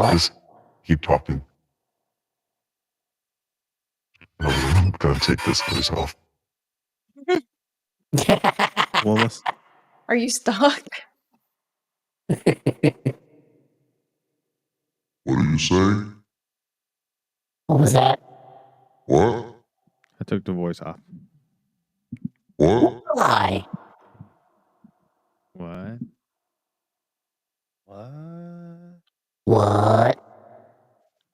Just keep talking. I'm gonna take this place off. What was? Are you stuck? What are you saying? What was that? What? I took the voice off. What? Why? What? What? What?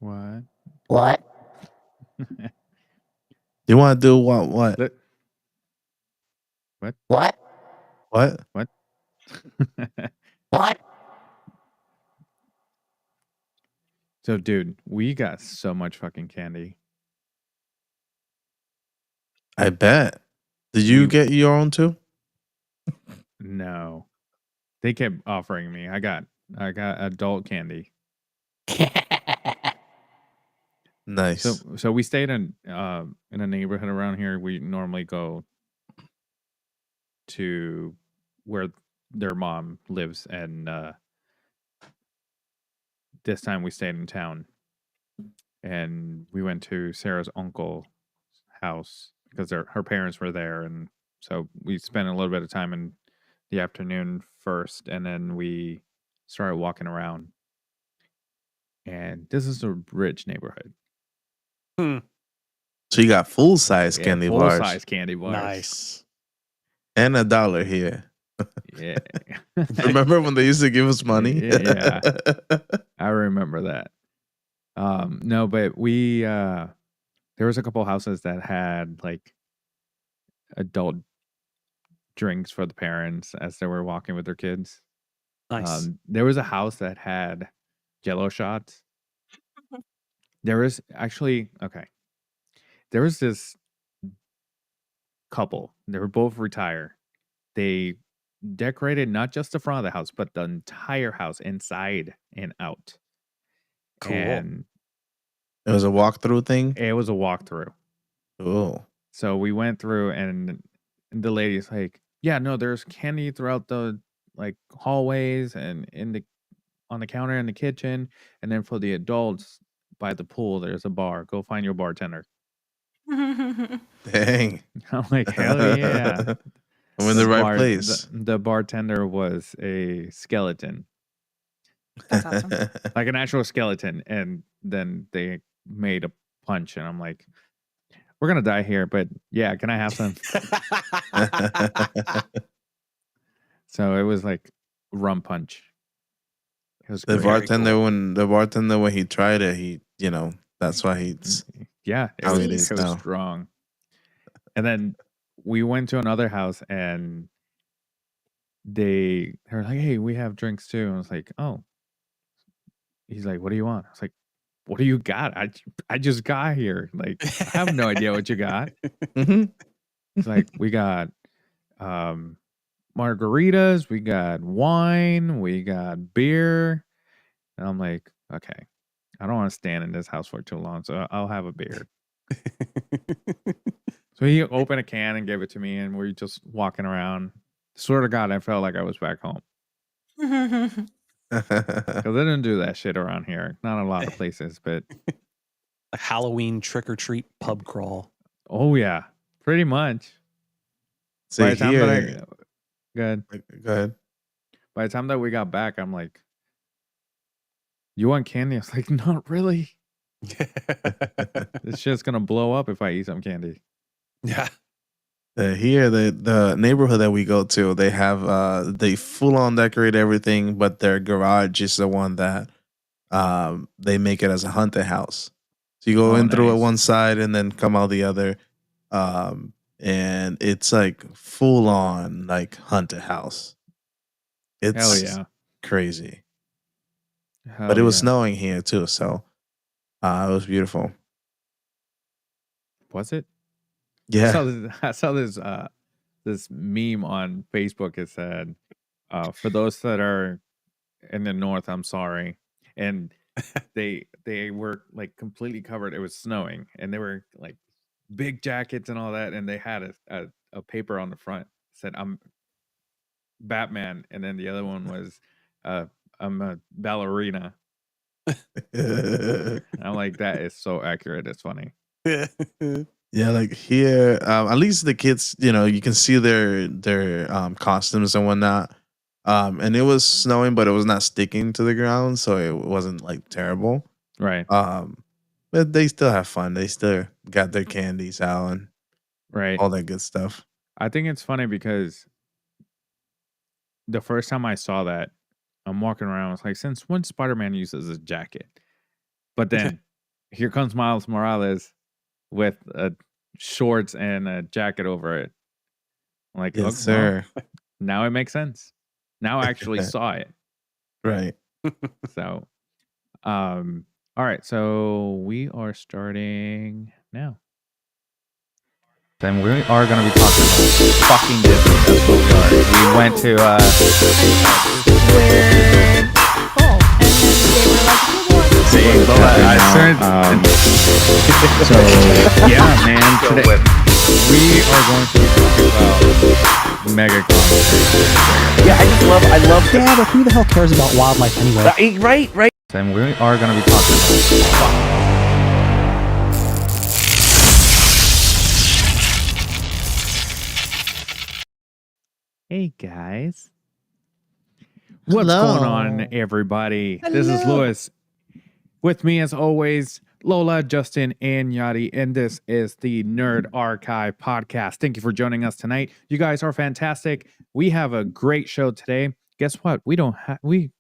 What? What? You want to do what? What? Let- What? What? What? What? So, dude, we got so much fucking candy. I bet. Did you We- get your own too? No. They kept offering me. I got adult candy. Nice. So we stayed in a neighborhood around here. We normally go to where their mom lives, and this time we stayed in town, and we went to Sarah's uncle's house because her parents were there, and so we spent a little bit of time in the afternoon first, and then we started walking around. And this is a rich neighborhood. So you got full size candy full bars. size candy bars. Nice. And $1 here. Yeah. Remember when they used to give us money? Yeah. I remember that. No, but we there was a couple houses that had like adult drinks for the parents as they were walking with their kids. Nice. There was a house that had Jello shots. There was actually there was this couple. They were both retired. They decorated not just the front of the house, but the entire house inside and out. Cool. And It was a walkthrough thing? it was a walkthrough. Oh. So we went through, and the lady's like, "Yeah, no, there's candy throughout the like hallways and on the counter in the kitchen, and then for the adults by the pool, there's a bar. Go find your bartender." Dang. I'm like, hell yeah! I'm in the right place. The bartender was a skeleton, That's awesome. like an actual skeleton, and then they made a punch, and I'm like, "We're gonna die here, but yeah, can I have some?" So it was like rum punch. It was The great. bartender when he tried it, he that's why he's Yeah, how it it is was now. strong. And then we went to another house, and they were like, "Hey, we have drinks too." And I was like, "Oh." He's like, "What do you want?" I was like, "What do you got? I just got here. Like, I have no idea what you got." Mhm. It's like, "We got margaritas, we got wine, we got beer." And I'm like, "Okay, I don't want to stand in this house for too long, so I'll have a beer." So he opened a can and gave it to me, and we're just walking around. Swear to God, I felt like I was back home. Because they didn't do that shit around here. Not a lot of places, but A Halloween trick or treat pub crawl. oh yeah, pretty much. See By the time that here. good. Go ahead. By the time that we got back, I'm like, "You want candy?" I was like, "Not really. This shit's gonna blow up if I eat some candy." Yeah. Here, the neighborhood that we go to, they have they full on decorate everything, but their garage is the one that they make it as a haunted house. So you go Oh, in through nice. one side and then come out the other, and it's like full on like haunted house. It's Hell yeah. crazy. Hell But it was yeah. snowing here too, so it was beautiful. Was it? Yeah. I saw this meme on Facebook. It said, "For those that are in the north, I'm sorry." And they were like completely covered. It was snowing, and they were like big jackets and all that, and they had a paper on the front said, "I'm Batman," and then the other one was, "I'm a ballerina." I'm like, that is so accurate. It's funny. Yeah, like here, at least the kids, you can see their costumes and whatnot. And it was snowing, but it was not sticking to the ground, so it wasn't like terrible. Right. But they still have fun. They still got their candies out and Right. all that good stuff. I think it's funny because the first time I saw that, I'm walking around. I was like, since when Spider-Man uses a jacket? But then here comes Miles Morales with shorts and a jacket over it. I'm like, Yes, well, sir. now it makes sense. Now I actually saw it. Right. So, all right. So we are starting now. Then we are going to be talking about fucking Disney. That's what we are. We went to Where oh, and then they were like, "You want to see Lola. So yeah, man. Today we are going to be talking about MegaCon. Yeah, I love. Yeah, but who the hell cares about wildlife anyway? Right. Then we are going to be talking about. Hey guys. What's going on, everybody? This is Hello. Lewis. With me, as always, Lola, Justin, and Yadi. And this is the Nerd Archive podcast. Thank you for joining us tonight. You guys are fantastic. We have a great show today. Guess what? We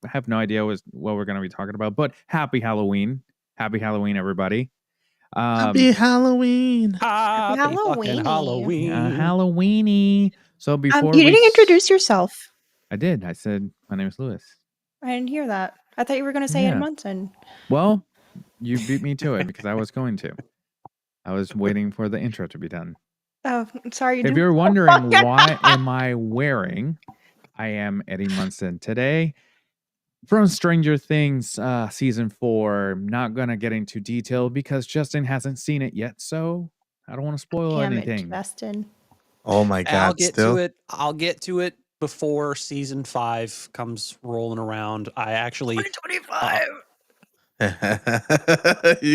have no idea what we're going to be talking about, but happy Halloween. Happy Halloween, everybody. Happy Halloween. Happy fucking Halloween. Halloween. Halloweeny. So before You didn't introduce yourself. I did. I said, my name is Lewis. I didn't hear that. I thought you were going to say Yeah. Ed Munson. Well, you beat me to it because I was going to. I was waiting for the intro to be done. Oh, I'm sorry. If you're wondering why am I wearing, I am Eddie Munson today from Stranger Things season 4. Not gonna get into detail because Justin hasn't seen it yet, so I don't want to spoil Damn anything. it, Justin. Oh my God. I'll get still? to it. I'll get to it before season 5 comes rolling around. I actually 2025. You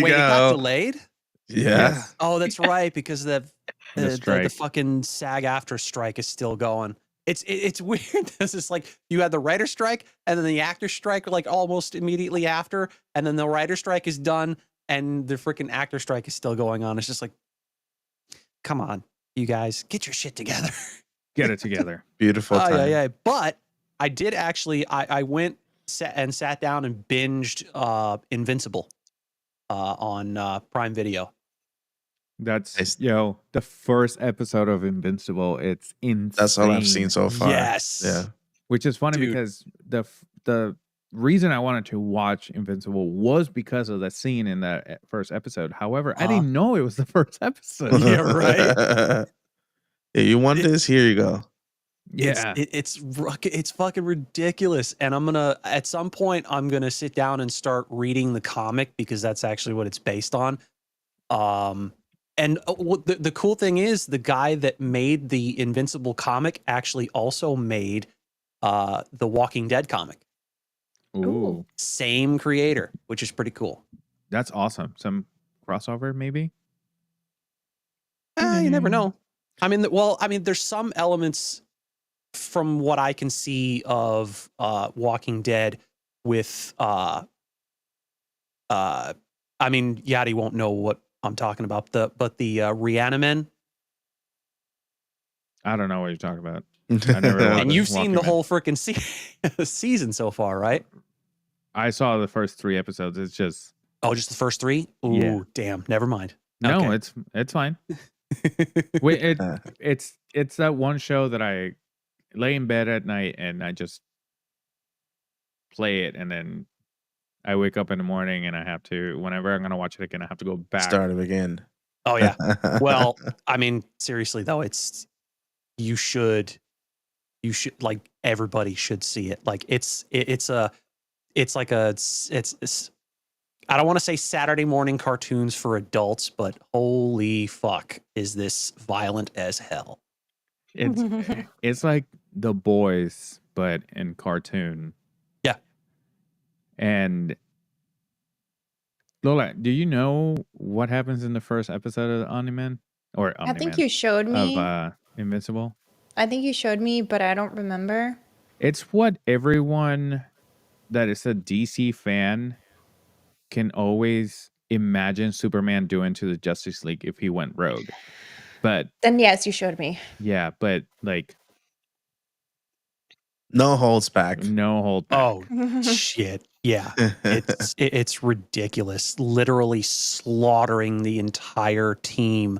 wait. It got go. delayed. Yeah. Oh, that's right, because the strike. fucking SAG after strike is still going. It's weird. This is like you had the writer strike and then the actor strike like almost immediately after, and then the writer strike is done and the freaking actor strike is still going on. It's just like, come on, you guys, get your shit together. Get it together. Beautiful time. Yeah. But I did actually. I went and sat down and binged Invincible on Prime Video. That's the first episode of Invincible. It's insane. That's all I've seen so far. Yes. Yeah. Which is funny Dude. because the reason I wanted to watch Invincible was because of the scene in that first episode. However, I didn't know it was the first episode. Yeah, right. Yeah, you want this? Here you go. Yeah. It's fucking ridiculous. And at some point, I'm going to sit down and start reading the comic because that's actually what it's based on. And the cool thing is the guy that made the Invincible comic actually also made the Walking Dead comic. Ooh. Same creator, which is pretty cool. That's awesome. Some crossover, maybe? You never know. I mean, there's some elements from what I can see of Walking Dead with I mean, Yadi won't know what I'm talking about. But the Reanimen. I don't know what you're talking about. I never watched And you've seen Walking the Dead. whole freaking season so far, right? I saw the first 3 episodes. It's just Just the first 3? Ooh, Yeah. damn. Never mind. no, Okay. it's fine. Wait, it's that one show that I lay in bed at night and I just play it, and then I wake up in the morning and I have to, whenever I'm gonna watch it again, I have to go back. Start it again. Oh yeah. Well, I mean, seriously though, you should like everybody should see it. Like it's I don't want to say Saturday morning cartoons for adults, but holy fuck, is this violent as hell. It's like The Boys, but in cartoon. Yeah. And Lola, do you know what happens in the first episode of Omni-Man? Or I think Omni-Man you showed me. of Invincible? I think you showed me, but I don't remember. It's what everyone that is a DC fan can always imagine Superman doing to the Justice League if he went rogue. But Then yes, you showed me. yeah, but like No holds back. no hold back. Oh shit! Yeah, it's ridiculous. Literally slaughtering the entire team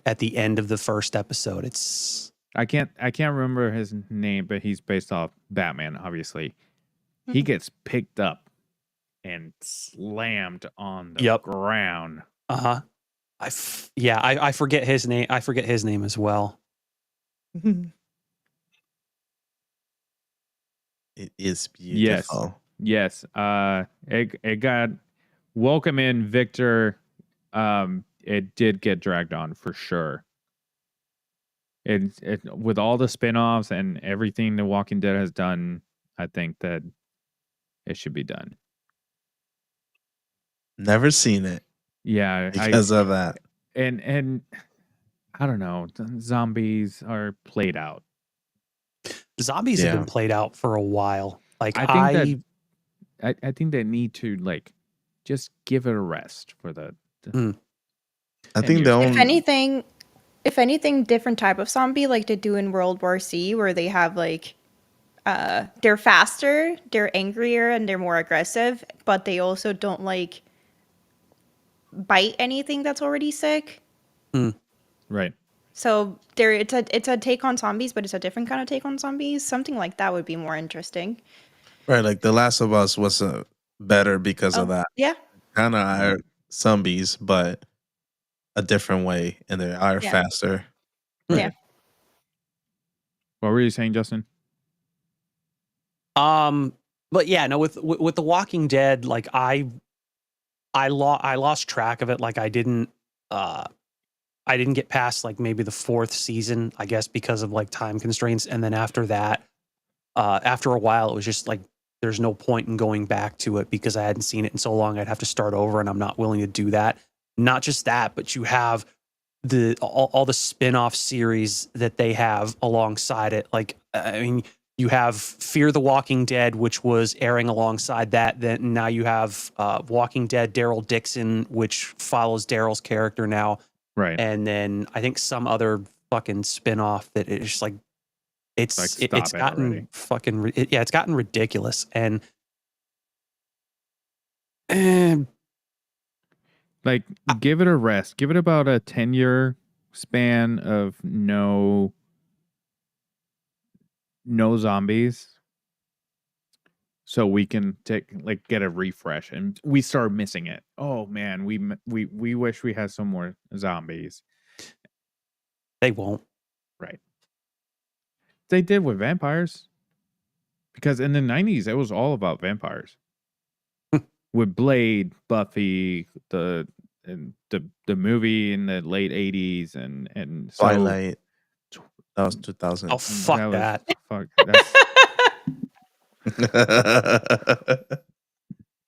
at the end of the first episode. It's I can't remember his name, but he's based off Batman, obviously. He gets picked up and slammed on the ground. I forget his name. I forget his name as well. It is beautiful. Yes. It got welcome in Victor. It did get dragged on for sure. It with all the spin-offs and everything The Walking Dead has done, I think that it should be done. Never seen it. Yeah, because of that. And I don't know, zombies are played out. Zombies have been played out for a while. Like I think they need to like just give it a rest for the. I think the only if anything, different type of zombie like they do in World War C, where they have like, they're faster, they're angrier, and they're more aggressive, but they also don't like bite anything that's already sick. Right. So it's a take on zombies, but it's a different kind of take on zombies. Something like that would be more interesting. Right, like The Last of Us was better because of that. Yeah. Kind of are zombies, but a different way, and they are faster. Yeah. What were you saying, Justin? But yeah, no, with The Walking Dead, like I lost track of it. Like I didn't get past like maybe the 4th season, I guess, because of like time constraints. And then after that, after a while, it was just like there's no point in going back to it because I hadn't seen it in so long. I'd have to start over, and I'm not willing to do that. Not just that, but you have all the spin-off series that they have alongside it. Like, I mean, you have Fear the Walking Dead, which was airing alongside that. Then now you have Walking Dead Daryl Dixon, which follows Daryl's character now. Right. And then I think some other fucking spin-off that is just like it's gotten fucking it's gotten ridiculous. And like give it a rest. Give it about a 10-year span of no zombies, so we can get a refresh, and we start missing it. Oh man, we wish we had some more zombies. They won't. Right. They did with vampires, because in the 90s it was all about vampires. With Blade, Buffy, the movie in the late 80s, and so, Twilight. That was 2000. Oh fuck that! Fuck.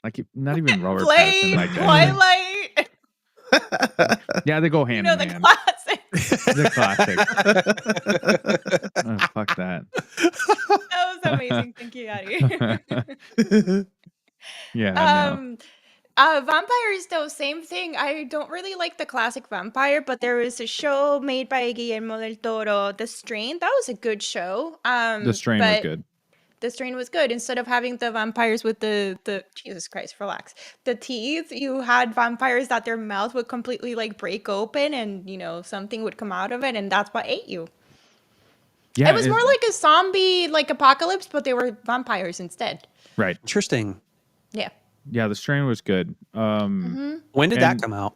Like not even Robert Pattinson like that. Twilight. Yeah, they go hand in hand. The classic. Oh, fuck that. That was amazing. Thank you, Yadi. Yeah. Vampires though, same thing. I don't really like the classic vampire, but there was a show made by Guillermo del Toro, The Strain. That was a good show. The Strain was good. The Strain was good. Instead of having the vampires with the Jesus Christ, relax. The teeth, you had vampires that their mouth would completely like break open, and something would come out of it, and that's what ate you. Yeah, it was more like a zombie like apocalypse, but they were vampires instead. Right. Interesting. Yeah. Yeah, The Strain was good. When did that come out?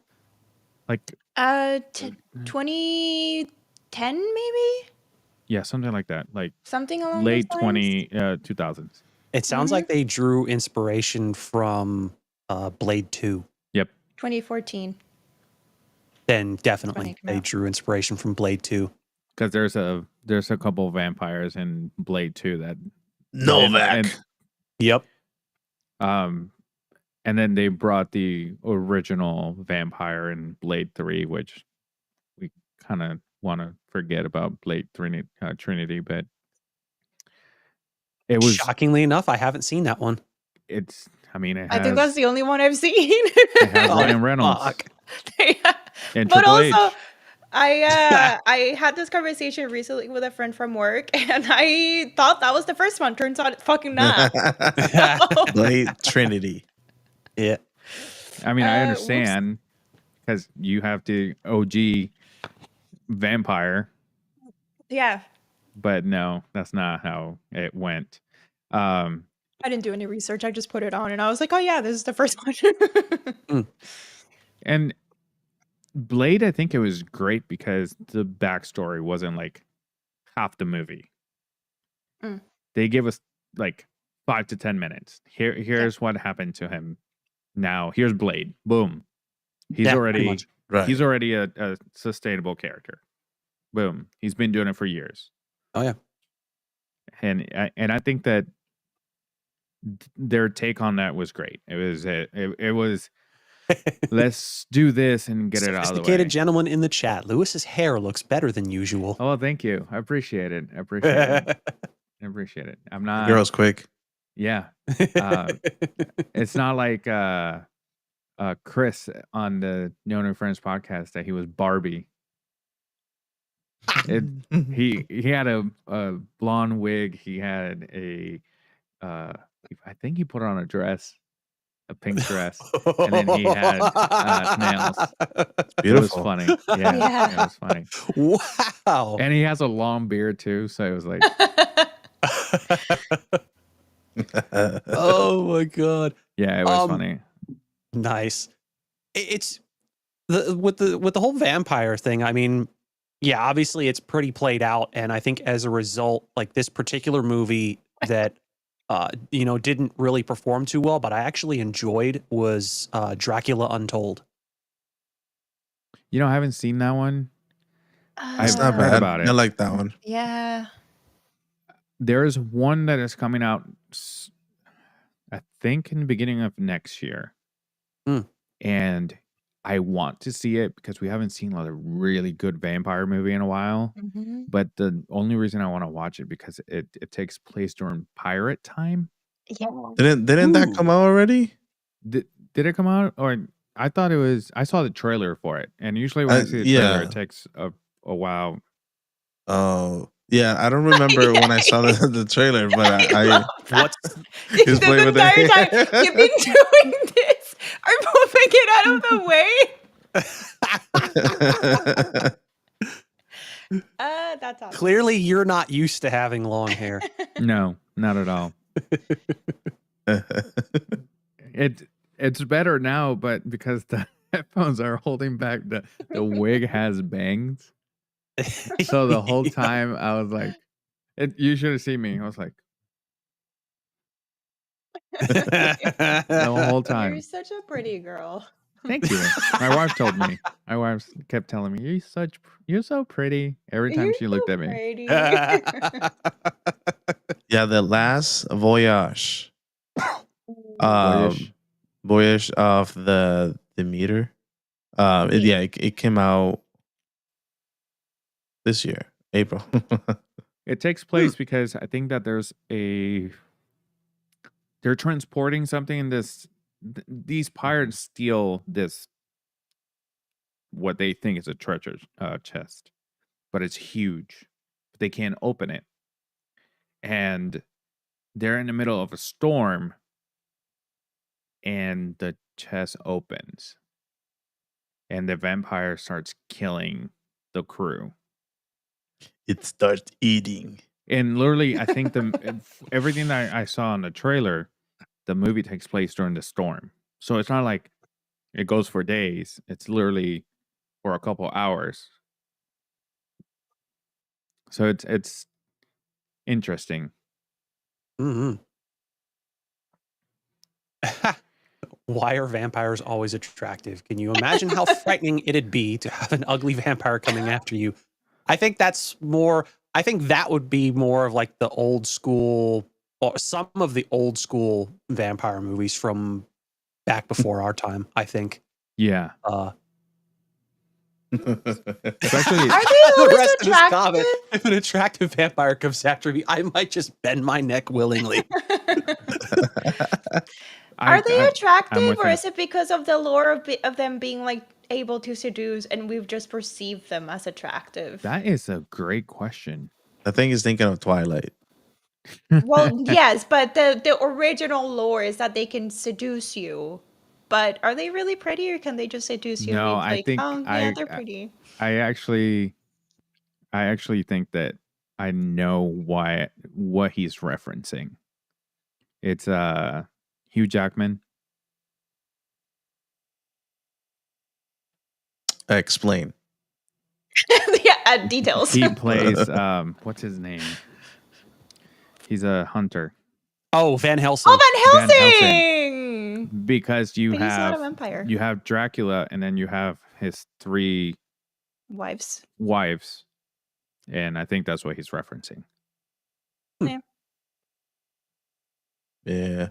Like 2010 maybe? Yeah, something like that. Like something along late those lines? 2000s. It sounds like they drew inspiration from Blade 2. Yep. 2014. Then definitely they drew inspiration from Blade 2. Because there's a couple of vampires in Blade 2 that Novak. Yep. And then they brought the original vampire in Blade 3, which we kind of want to forget about Blade Trinity, but it was, Shockingly enough, I haven't seen that one. it's, I mean, it I think that's has, the only one I've seen. it has Oh, Ryan Reynolds fuck. and But Triple H. also, I had this conversation recently with a friend from work, and I thought that was the first one. Turns out it's fucking not. Blade Trinity. Yeah. I mean, I whoops. understand because you have the OG vampire, Yeah, but no, that's not how it went. I didn't do any research. I just put it on, and I was like, oh yeah, this is the first one. And Blade, I think it was great because the backstory wasn't like half the movie. Mm. They give us like 5 to 10 minutes. Here's what happened to him. Now here's Blade. Boom. He's Yeah, pretty already much. Right. he's already a sustainable character. Boom. He's been doing it for years. Oh, yeah. And I think that their take on that was great. It was let's do this and get it out of the way. Sophisticated gentleman in the chat. Lewis's hair looks better than usual. Oh, thank you. I appreciate it. I appreciate it. I appreciate it. I'm not. Girls quick. Yeah. It's not like Chris on the No New Friends podcast that he was Barbie. He had a blonde wig. He had a I think he put on a dress, a pink dress, and then he had nails. Beautiful. It was funny. Yeah, Yeah. it was funny. Wow. And he has a long beard too, so it was like, Oh my god. yeah, it was funny. Nice. It's with the whole vampire thing. I mean, yeah, obviously it's pretty played out, and I think as a result, like this particular movie that didn't really perform too well, but I actually enjoyed was Dracula Untold. You know, I haven't seen that one. It's I've not heard bad. about it. I like that one. Yeah. There is one that is coming out, I think, in the beginning of next year. Mm. And I want to see it because we haven't seen a really good vampire movie in a while. Mm-hmm. But the only reason I want to watch it because it takes place during pirate time. Yeah. Didn't that come Ooh. out already? Did it come out? Or I thought it was. I saw the trailer for it, and usually when I see the trailer, yeah. it takes a while. Oh, yeah. I don't remember when I saw the trailer, but I What's Just play This with entire it. time you've been doing this. I'm moving it out of the way. That's awesome. clearly you're not used to having long hair. No, not at all. It's better now, but because the headphones are holding back, the wig has bangs. So the whole time I was like, you should have seen me. I was like, the whole time. You're such a pretty girl. Thank you. My wife told me. My wife kept telling me, you're so pretty every time You're she looked so at me. pretty. Yeah, the last voyage. Boyish. Voyage of the meter. It came out this year, April. It takes place because I think that they're transporting something in this. These pirates steal this, what they think is a treasure chest, but it's huge. They can't open it, and they're in the middle of a storm, and the chest opens, and the vampire starts killing the crew. It starts eating. And literally, I think everything that I saw in the trailer, the movie takes place during the storm. So it's not like it goes for days. It's literally for a couple hours. So it's interesting. Mm-hmm. Why are vampires always attractive? Can you imagine how frightening it'd be to have an ugly vampire coming after you? I think that would be more of like the old school, or some of the old school vampire movies from back before our time, I think. Yeah. Are Especially they The always rest of this comment, attractive? if an attractive vampire comes after me, I might just bend my neck willingly. Are they I'm attractive, with or you. is it because of the lore of them being like able to seduce, and we've just perceived them as attractive? That is a great question. I think he's thinking of Twilight. Well, yes, but the original lore is that they can seduce you. But are they really pretty, or can they just seduce you? No, And it's I like, think oh yeah, they're pretty. I actually think that I know what he's referencing. It's Hugh Jackman. Explain. Yeah, details. He plays what's his name? He's a hunter. Oh, Van Helsing. Oh, Van Van Helsing. Helsing! Because you But he's not a have vampire. Dracula, and then you have his 3 Wives. wives, and I think that's what he's referencing. Yeah.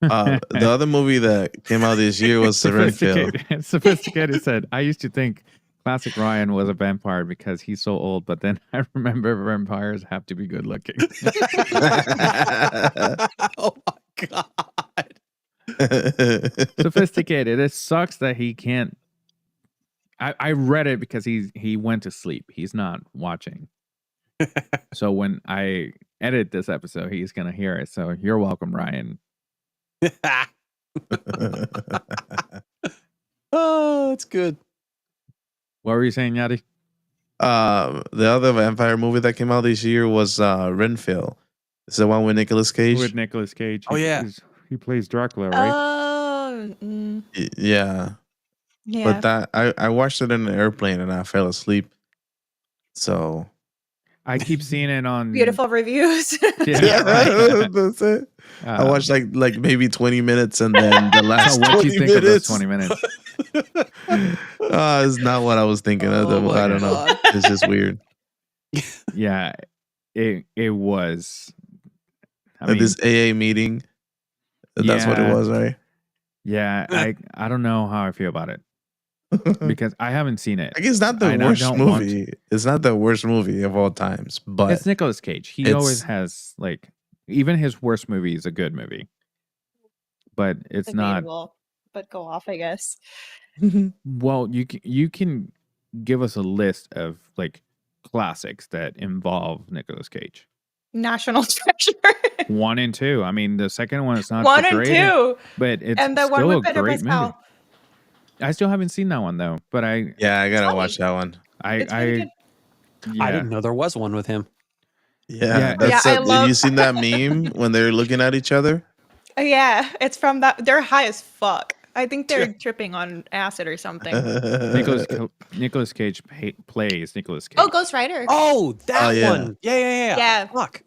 The other movie that came out this year was Renfield. Sophisticated said, I used to think Classic Ryan was a vampire because he's so old, but then I remember vampires have to be good looking. Oh my god. Sophisticated. It sucks that he can't. I read it because he went to sleep. He's not watching. So when I edit this episode, he's gonna hear it. So you're welcome, Ryan. Oh, that's good. What were you saying, Yadi? The other vampire movie that came out this year was Renfield. It's the one with Nicolas Cage. With Nicolas Cage. Oh, yeah. He plays Dracula, right? Oh, Yeah. yeah. But that I watched it in an airplane and I fell asleep. So I keep seeing it on Beautiful reviews. Yeah. that's it. I watched like maybe 20 minutes and then the last what do 20 you think of those minutes. 20 minutes? It's not what I was thinking of. Oh my I don't know. God. It's just weird. Yeah, it was. I At mean, this AA meeting, that's what it Yeah. was, right? yeah, I don't know how I feel about it because I haven't seen it. Like it's not the I worst don't want movie. It's not the worst movie of all times, but It's Nicolas Cage. He it's- always has like even his worst movie is a good movie, but it's not. Debatable, but go off, I guess. Well, you can give us a list of like classics that involve Nicolas Cage. National Treasure. 1 and 2. I mean, the second one is not 1 the and greatest, 2. but it's And the one still a with Pedro great movie. Pascal. I still haven't seen that one though, but I yeah, I gotta Tell me. watch that one. It's really good. yeah. I didn't know there was one with him. Yeah, Yeah. that's Yeah, I have love- you seen that meme when they're looking at each other? Yeah, it's from that. They're high as fuck. I think they're tripping on acid or something. Nicolas Cage plays Nicolas Cage. Oh, Ghost Rider. Oh, that Oh, yeah. one. Yeah. Yeah. Fuck.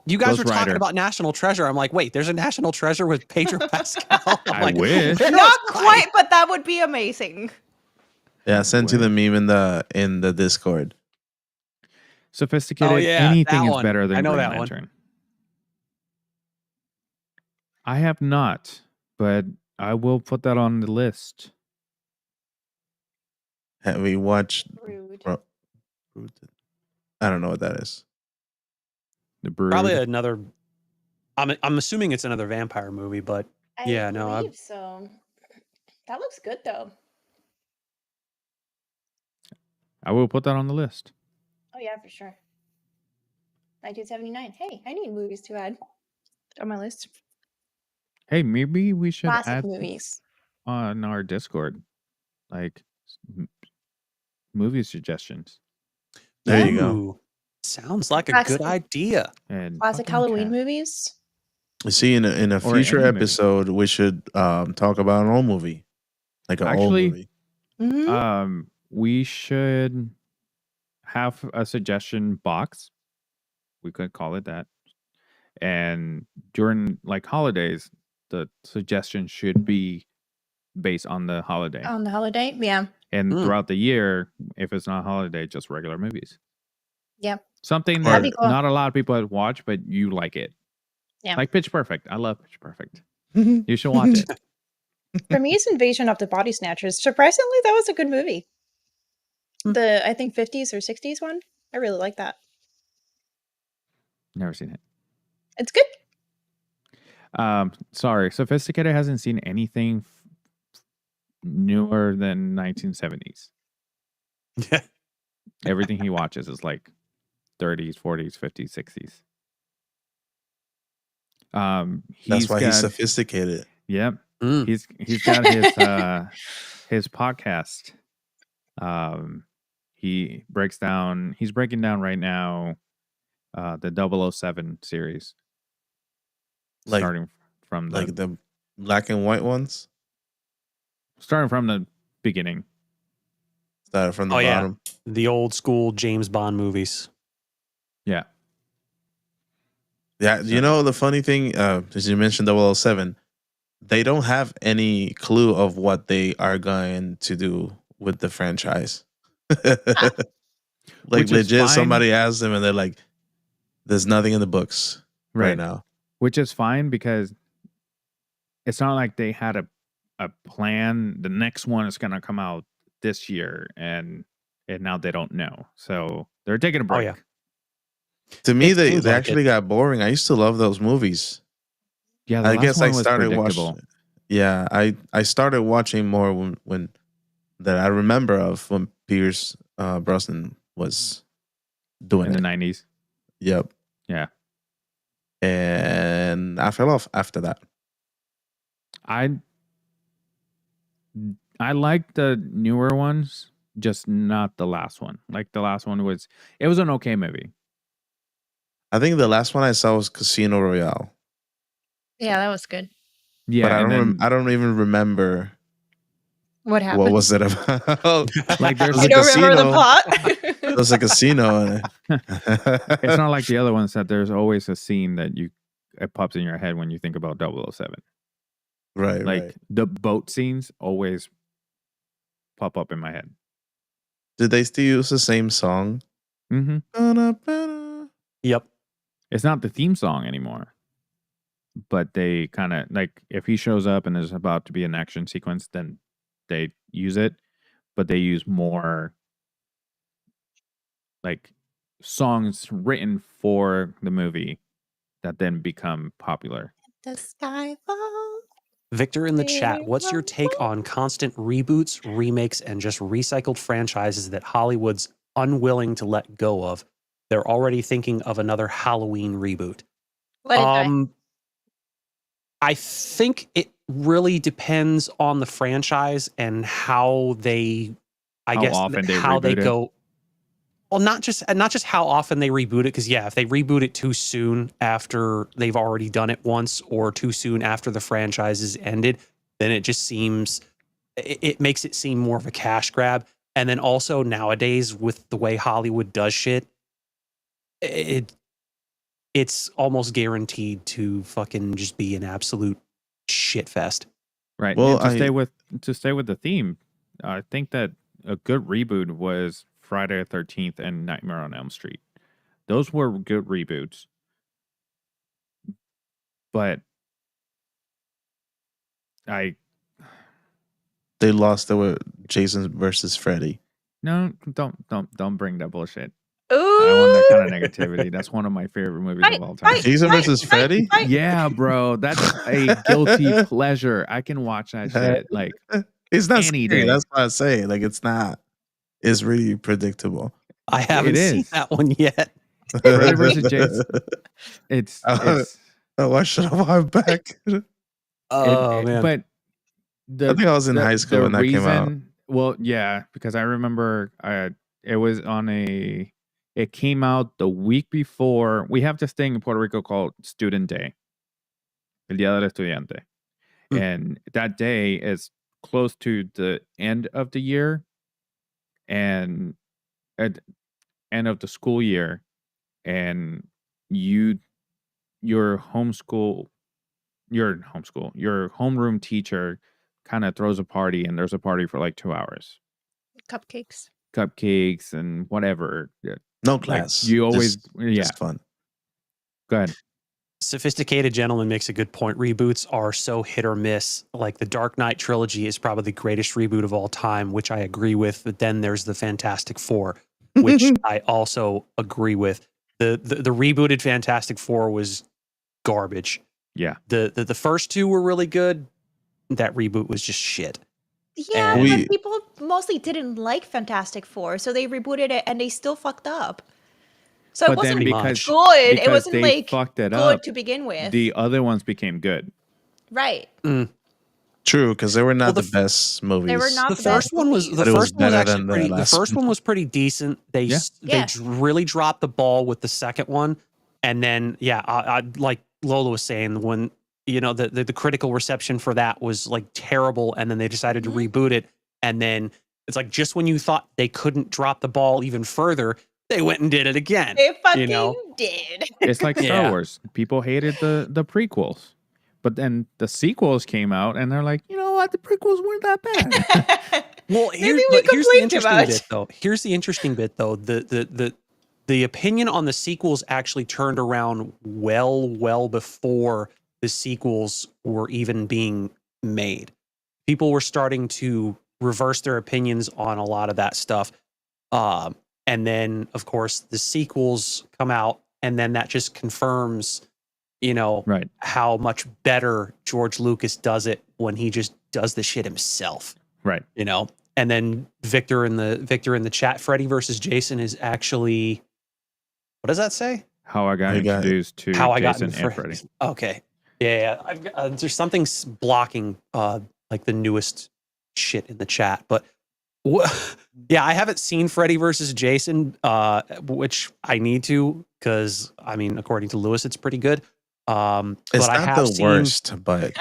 You guys Ghost were talking Rider. about National Treasure. I'm like, wait, there's a National Treasure with Pedro Pascal. I'm I like, wish. where Not was I? quite, but that would be amazing. Yeah, I sent you the meme in the Discord. Sophisticated. Oh, yeah, Anything that is one. better than I know Green that one. Lantern. I have not, but I will put that on the list. Have we watched? Rude. I don't know what that is. The Brood. Probably another. I'm assuming it's another vampire movie, but Yeah, no, I- believe so. That looks good though. I will put that on the list. Oh yeah, for sure. 1979. Hey, I need movies to add on my list. Hey, maybe we should Classic add movies. on our Discord, like movie suggestions. There you go. Ooh, sounds like a Classic. good idea. And Classic fucking Halloween cat. movies. You see, in a Or future any movie. episode, we should talk about an old movie, like an old Actually, movie. Mm-hmm. We should have a suggestion box. We could call it that. And during like holidays, the suggestion should be based on the holiday. On the holiday, yeah. And Mm. throughout the year, if it's not a holiday, just regular movies. Yeah. Something That'd that be cool. not a lot of people watch, but you like it. Yeah. Like Pitch Perfect. I love Pitch Perfect. You should watch it. For me, it's Invasion of the Body Snatchers. Surprisingly, that was a good movie. The I think 50s or 60s one. I really like that. Never seen it. It's good. Sorry, Sophisticated hasn't seen anything newer than 1970s. Yeah. Everything he watches is like 30s, 40s, 50s, 60s. That's why he's got, sophisticated. yep. Mm. He's got his podcast. He's breaking down right now the 007 series. Like- starting from the Like the black and white ones. starting from the beginning. Started from the Oh, yeah. bottom. The old school James Bond movies. Yeah. Yeah, you know the funny thing, as you mentioned 007, they don't have any clue of what they are going to do with the franchise. Like Which is legit, fine. somebody asked them and they're like, there's nothing in the books right now. Which is fine because it's not like they had a plan. The next one is going to come out this year, and now they don't know. So they're taking a break. yeah. To me, It they seems like actually got boring. I used to love those movies. Yeah, the I last guess one I was started predictable. watching. Yeah, I started watching more when that I remember of when Pierce Brosnan was doing in it. the 90s. Yep. Yeah. And I fell off after that. I like the newer ones, just not the last one. Like the last one was an okay movie. I think the last one I saw was Casino Royale, Yeah, that was good. Yeah, but and I don't even remember What happened? what was it about. like there's I a don't remember the casino. plot. There was a casino. it's not like the other ones that there's always a scene that it pops in your head when you think about 007. Right, Like right. the boat scenes always pop up in my head. Did they still use the same song? Mm-hmm. Yep. It's not the theme song anymore, but they kind of like if he shows up and there's about to be an action sequence, then they use it, but they use more like songs written for the movie that then become popular. The sky falls. Victor in the chat, what's your take on constant reboots, remakes, and just recycled franchises that Hollywood's unwilling to let go of? They're already thinking of another Halloween reboot. Let it die. I think it really depends on the franchise and how they, How often they how they reboot it? go. Well, not just how often they reboot it, because if they reboot it too soon after they've already done it once, or too soon after the franchise is ended, then it just seems it makes it seem more of a cash grab. And then also nowadays with the way Hollywood does shit, it's almost guaranteed to fucking just be an absolute shit fest. Right. Well, and to stay with the theme, I think that a good reboot was Friday the 13th and Nightmare on Elm Street. Those were good reboots. But They lost the Jason versus Freddy. no, don't bring that bullshit. Ooh. I want that kind of negativity. That's one of my favorite movies of all time. Jason versus Freddy? Yeah, bro, that's a guilty pleasure. I can watch that shit like It's not any scary. day. That's what I say. Like it's not. It's really predictable. I haven't seen is. that one yet. Freddy versus Jason. It's Why should I walk back? Oh man. But I think I was in high school when that came out. Well, yeah, because I remember it came out the week before. We have this thing in Puerto Rico called Student Day, El Día del Estudiante. And that day is close to the end of the year and at end of the school year. And your homeroom teacher kind of throws a party, and there's a party for like 2 hours. Cupcakes and whatever. No class. You always just fun. Go ahead. Sophisticated Gentleman makes a good point. Reboots are so hit or miss. Like the Dark Knight trilogy is probably the greatest reboot of all time, which I agree with. But then there's the Fantastic Four, which I also agree with. The rebooted Fantastic Four was garbage. Yeah. The first two were really good. That reboot was just shit. Yeah, And- but people mostly didn't like Fantastic Four, so they rebooted it and they still fucked up. So But it wasn't then because- good. It because wasn't they like fucked it good up, to begin with. the other ones became good. Right. True, because they were not Well, the best movies. They were not The the first best one was movies. the But it was first one was better actually than the pretty. The last first one was pretty decent. They Yeah. Yeah. really dropped the ball with the second one, and then I like Lola was saying, when the critical reception for that was like terrible, and then they decided to reboot it, and then it's like just when you thought they couldn't drop the ball even further, they went and did it again. They fucking know? did. It's like Star Yeah. Wars. People hated the prequels. But then the sequels came out and they're like, you know what? The prequels weren't that bad. Well, Maybe we here's the complained too interesting much. bit though. Here's the interesting bit though. The opinion on the sequels actually turned around well before the sequels were even being made. People were starting to reverse their opinions on a lot of that stuff. And then of course the sequels come out, and then that just confirms, Right. how much better George Lucas does it when he just does the shit himself. Right. And then Victor in the chat, Freddy versus Jason is actually, what does that say? How I got I got it. introduced to How I got Jason in and Freddy. Okay. Yeah. I've got, there's something blocking like the newest shit in the chat, but yeah, I haven't seen Freddy versus Jason, which I need to, because I mean, according to Lewis, it's pretty good. It's but I not have the seen, worst, but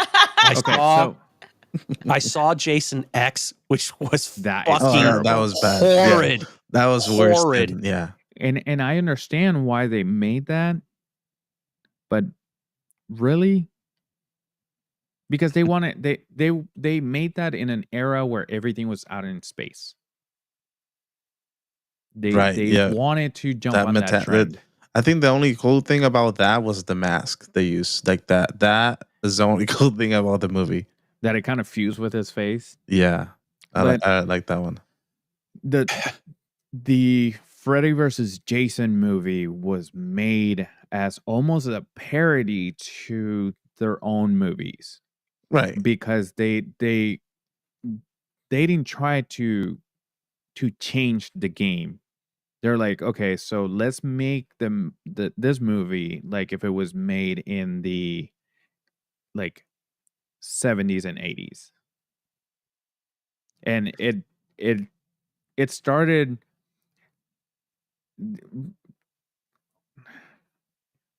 I saw Jason X, which was That is fucking yeah, that was bad. Yeah. horrid. that was worse. Horrid. Than, yeah. and I understand why they made that, but really, because they wanted they made that in an era where everything was out in space. They Right, yeah. wanted to jump That on that meta- trend. I think the only cool thing about that was the mask they used. Like that. That is the only cool thing about the movie. That it kind of fused with his face. Yeah. But- I like that one. The Freddy versus Jason movie was made as almost a parody to their own movies, Right. because they didn't try to change the game. They're like, okay, so let's make this movie like if it was made in the like 70s and 80s. And it started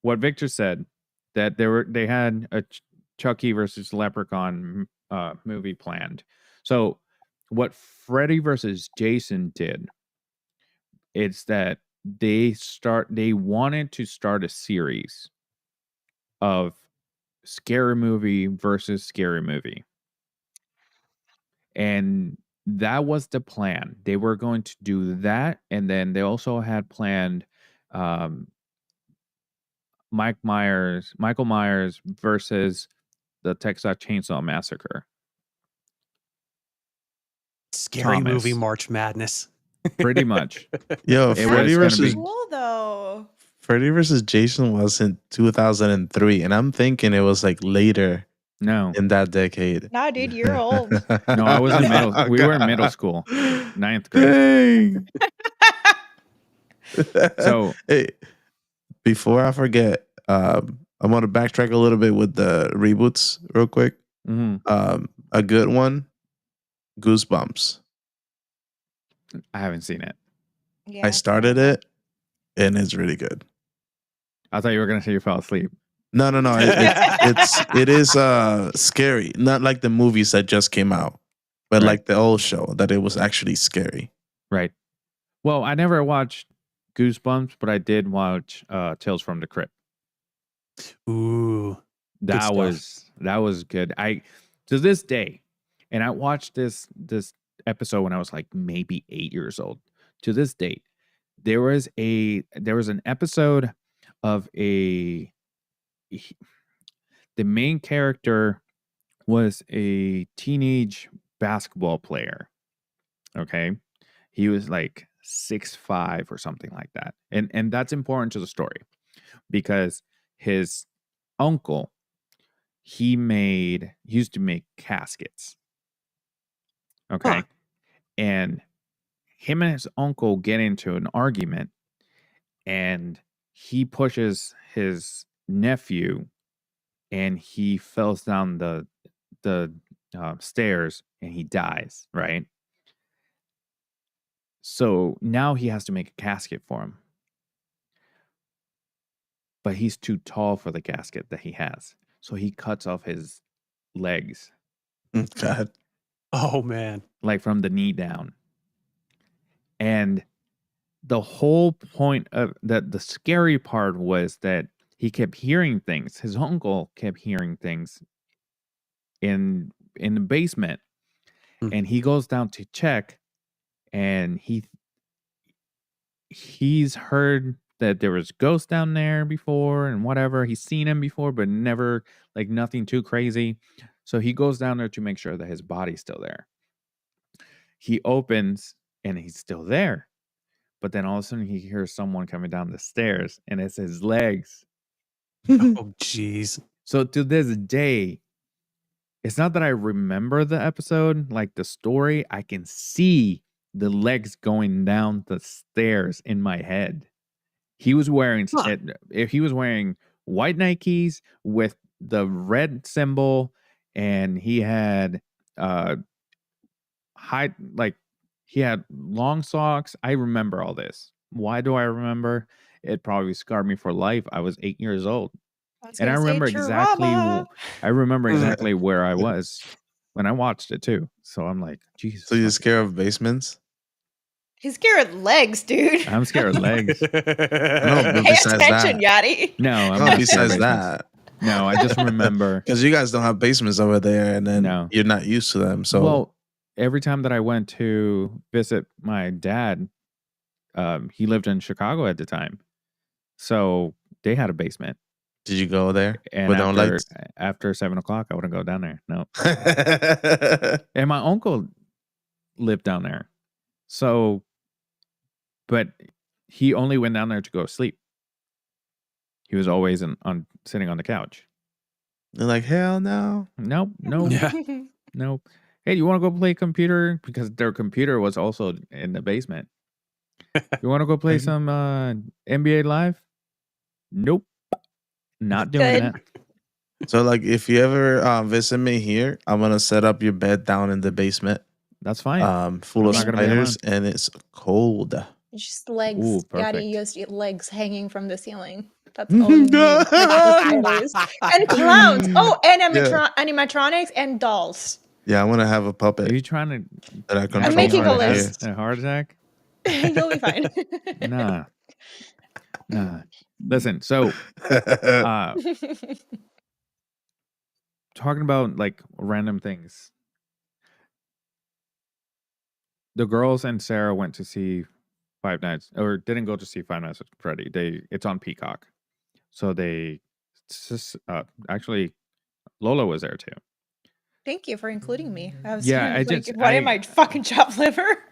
what Victor said, that they had a Chucky versus Leprechaun movie planned. So what Freddy versus Jason did, it's that they wanted to start a series of scary movie versus scary movie. And that was the plan. They were going to do that, and then they also had planned Michael Myers versus the Texas Chainsaw Massacre. Scary Thomas. movie March Madness. Pretty much. Yo, It Freddy was gonna versus be- Cool though. Freddy versus Jason was in 2003, and I'm thinking it was like later No. in that decade. Nah, dude, you're old. No, I was in middle. We were in middle school, 9th grade. Dang. So hey, before I forget, I'm gonna backtrack a little bit with the reboots real quick. mhm, A good one, Goosebumps. I haven't seen it. Yeah, I started it, and it's really good. I thought you were gonna say you fell asleep. No. It is scary. Not like the movies that just came out, but Right. like the old show that it was actually scary. Right. Well, I never watched Goosebumps, but I did watch Tales from the Crypt. Ooh. That stuff. was good. I to this day, and I watched this episode when I was like maybe 8 years old. To this date, there was an episode of a the main character was a teenage basketball player. Okay. He was like 6'5" or something like that. And that's important to the story because his uncle, he used to make caskets. Okay. Huh. And him and his uncle get into an argument, and he pushes his nephew and he falls down the stairs and he dies, right? So now he has to make a casket for him. But he's too tall for the casket that he has. So he cuts off his legs, God. Oh man. like from the knee down. And the whole point of that, the scary part was that he kept hearing things. His uncle kept hearing things in the basement. Hmm. And he goes down to check, and he's heard that there was ghosts down there before and whatever. He's seen him before, but never, like, nothing too crazy. So he goes down there to make sure that his body's still there. He opens and he's still there. But then all of a sudden he hears someone coming down the stairs, and it's his legs. Oh jeez. So to this day, it's not that I remember the episode, like the story. I can see the legs going down the stairs in my head. He was wearing Huh. if he was wearing white Nikes with the red symbol, and he had he had long socks. I remember all this. Why do I remember? It probably scarred me for life. I was 8 years old. And I remember exactly where I was when I watched it too. So I'm like, Jesus. So you're scared of basements? He's scared of legs, dude. I'm scared of legs. No, but Pay besides attention, that. Yadi. No, I'm No, not scared of besides basements. that. No, I just remember. Because you guys don't have basements over there, and then No. you're not used to them. So Well, every time that I went to visit my dad, he lived in Chicago at the time. So they had a basement. did you go there? And Without lights? after 7 o'clock, I wouldn't go down there. No. And my uncle lived down there. So, but he only went down there to go to sleep. He was always sitting on the couch. They're like, hell no. Nope. Yeah. Nope. Hey, you want to go play computer? Because their computer was also in the basement. You want to go play some NBA Live? Nope. Not doing Good. that. So, like, if you ever visit me here, I'm going to set up your bed down in the basement. That's fine. Full of I'm not gonna be spiders, and it's cold. Just legs. Ooh, Yadi perfect. used legs hanging from the ceiling. That's all you need. Spiders. And clowns. Oh, and animatronics and dolls. Yeah, I want to have a Are puppet you trying to that I control. making a from here. list. a heart attack? You'll be fine. Nah. Listen, so talking about like random things. The girls and Sarah went to see didn't go to see Five Nights at Freddy. It's on Peacock. So actually Lola was there too. Thank you for including me. I was Yeah, what am I fucking chopped liver?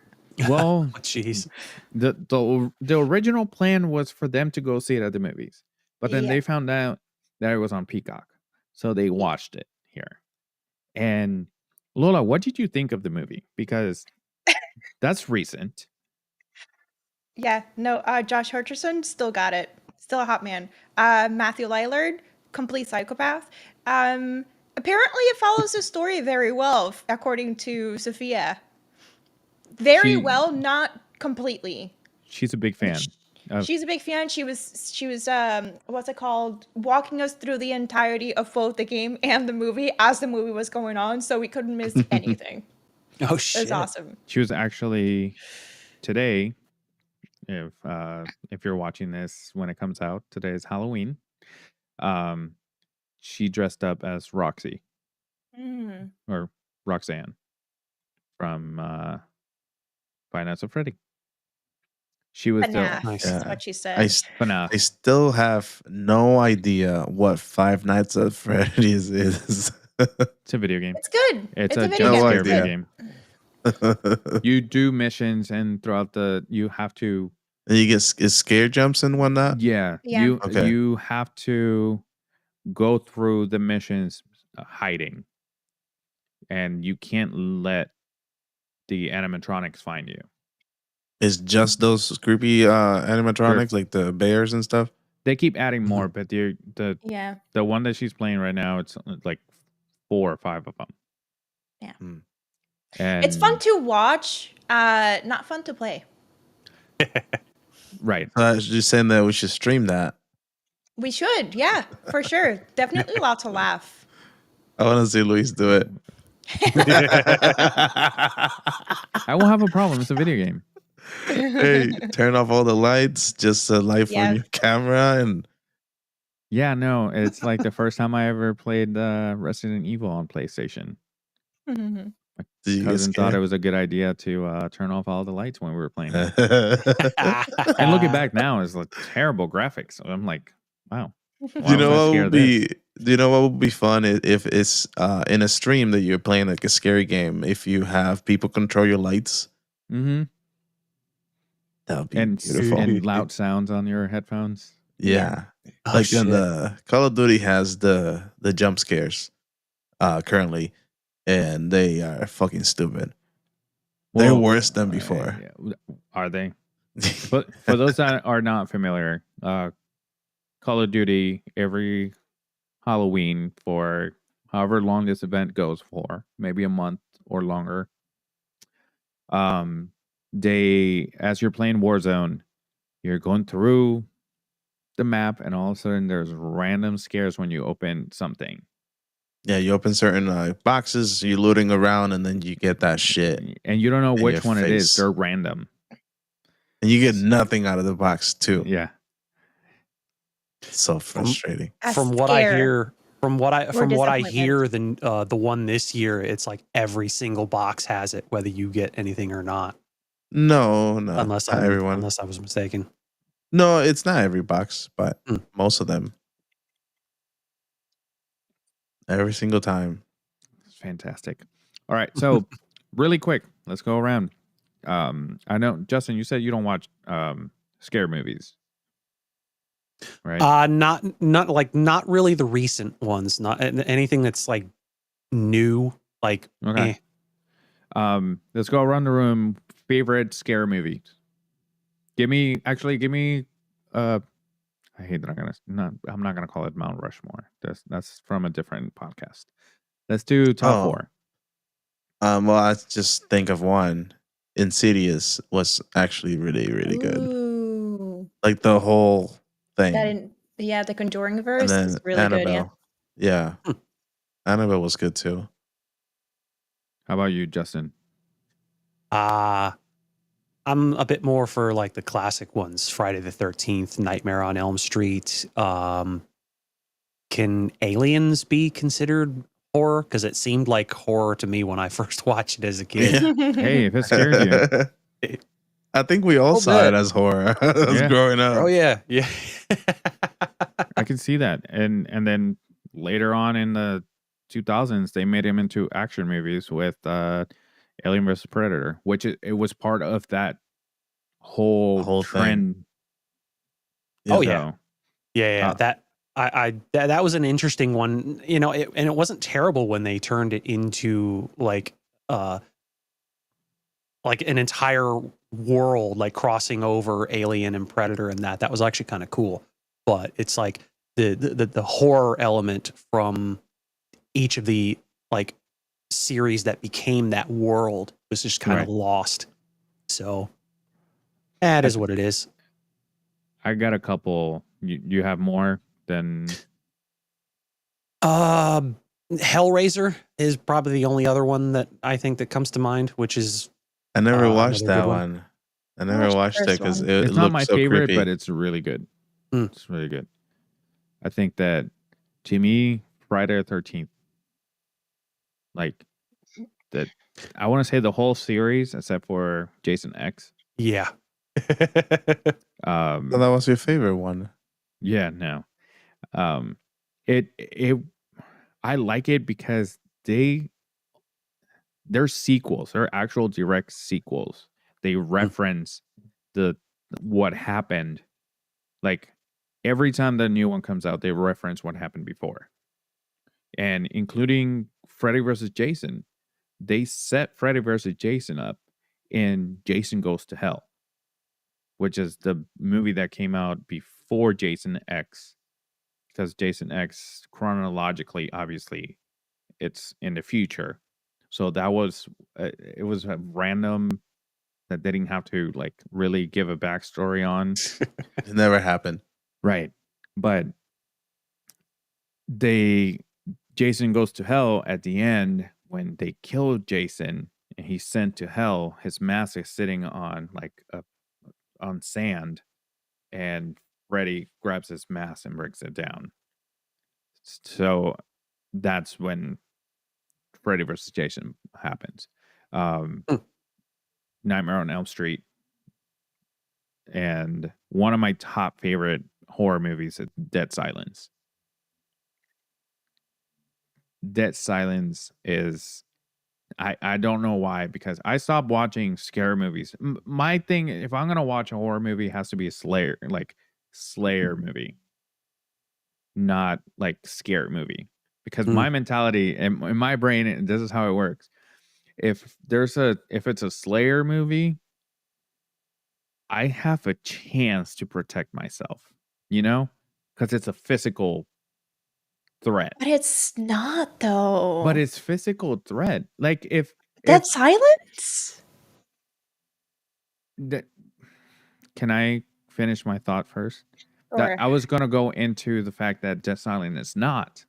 Well, Jeez. the original plan was for them to go see it at the movies, but then Yeah. they found out that it was on Peacock, so they watched it here. And Lola, what did you think of the movie? Because that's recent. Yeah, no, Josh Hutcherson still got it. Still a hot man. Matthew Lillard, complete psychopath. Apparently it follows the story very well, according to Sophia. Very well, not completely. She's a big fan. She's a big fan. She was what's it called? Walking us through the entirety of both the game and the movie as the movie was going on, so we couldn't miss anything. Oh It shit. was awesome. She was actually today. If you're watching this when it comes out, today is Halloween. She dressed up as Roxy or Roxanne from Five Nights at Freddy. She was still FNAF Nice. is Yeah. what she I, said. s- FNAF. I still have no idea what Five Nights at Freddy's is. It's a video game. It's good. It's a a video jump No game. scare It's video good. game. You do missions, and throughout you have to. And you get scare jumps and whatnot. Yeah, Yeah. Okay. you have to go through the missions hiding, and you can't let the animatronics find you. It's just those creepy animatronics, like the bears and stuff. They keep adding more, but the Yeah. the one that she's playing right now, it's like 4 or 5 of them. Yeah. And It's fun to watch, not fun to play. right. So I was just saying that we should stream that. We should, yeah, for sure. Definitely lots to laugh. I want to see Luis do it. I won't have a problem. It's a video game. Hey, turn off all the lights, just a light from Yeah. your camera, and Yeah, no, it's like the first time I ever played Resident Evil on PlayStation. Mhm. did you get Cousin thought it scared? was a good idea to turn off all the lights when we were playing it. And looking back now, is like terrible graphics. I'm like, wow. Do why you know was I what scared would of this? be? Do you know what would be fun if it's in a stream that you're playing like a scary game? If you have people control your lights, Mm-hmm. that would be And beautiful. and loud sounds on your headphones. Yeah, Oh, like shit. in the Call of Duty has the jump scares currently, and they are fucking stupid. They're Well, worse than before. yeah, are they? But for those that are not familiar, Call of Duty every Halloween for however long this event goes for, maybe a month or longer. As you're playing Warzone, you're going through the map, and all of a sudden there's random scares when you open something, Yeah, you open certain boxes, you're looting around, and then you get that shit, and you don't know in which your one it is. face. They're random. and you get nothing out of the box too. Yeah. It's so frustrating. A From what I scare hear, from what I disappointment. hear, the one this year, it's like every single box has it, whether you get anything or not. No, Unless not everyone. unless I was mistaken. No, it's not every box, but Mm. most of them. Every single time. It's fantastic. All right, so really quick, let's go around. I know, Justin, you said you don't watch scare movies, right? Not really the recent ones. Not anything that's like new. Like Okay. Let's go around the room. Favorite scare movies. Give me. I hate that I'm not gonna call it Mount Rushmore. That's from a different podcast. Let's do top Oh. 4. Well, I just think of one. Insidious was actually really, really good. Ooh. Like the whole thing. The Conjuring And verse then is really Annabelle. good. Yeah. Yeah. Annabelle was good too. How about you, Justin? I'm a bit more for like the classic ones. Friday the 13th, Nightmare on Elm Street. Can Aliens be considered horror? Because it seemed like horror to me when I first watched it as a kid. Yeah. Hey, if it scared you, I think we all saw it as horror as Yeah. growing up. Oh yeah, yeah. I can see that. And then later on in the 2000s, they made him into action movies with Alien vs Predator, which it was part of that whole Whole trend. thing. Oh, yeah. So, Yeah, that was an interesting one, and it wasn't terrible when they turned it into like an entire world, like crossing over Alien and Predator, and that was actually kind of cool. But it's like the horror element from each of the like series that became that world was just kind of Right. lost. So that is what it is. I got a couple. You have more than Hellraiser is probably the only other one that I think that comes to mind, which is I never watched another that good one. I I never watched the watched it first because one. it it's not looked my so favorite, creepy. but it's really good. Mm. It's really good. I think that to me, Friday the 13th, like that, I want to say the whole series except for Jason X. yeah. So that was your favorite one. Yeah, no. It I like it because they're sequels. They're actual direct sequels. They reference what happened. Like every time the new one comes out, they reference what happened before. And including Freddy versus Jason, they set Freddy versus Jason up in Jason Goes to Hell, which is the movie that came out before Jason X. Because Jason X, chronologically, obviously, it's in the future. So that was, it was a random that they didn't have to like really give a backstory on. It never happened. Right. But Jason Goes to Hell at the end when they kill Jason and he's sent to hell, his mask is sitting on on sand, and Freddy grabs his mask and breaks it down. So that's when Freddy versus Jason happens. Nightmare on Elm Street, and one of my top favorite horror movies is Dead Silence. Dead Silence is, I don't know why, because I stopped watching scary movies. My thing, if I'm gonna watch a horror movie, it has to be a Slayer movie, not like scary movie. Because my mentality and in my brain, and this is how it works. If it's a Slayer movie, I have a chance to protect myself, because it's a physical threat. But it's not though. But it's physical threat. Like if Dead Silence? Can I finish my thought first? Sure. I was going to go into the fact that Dead Silence is not.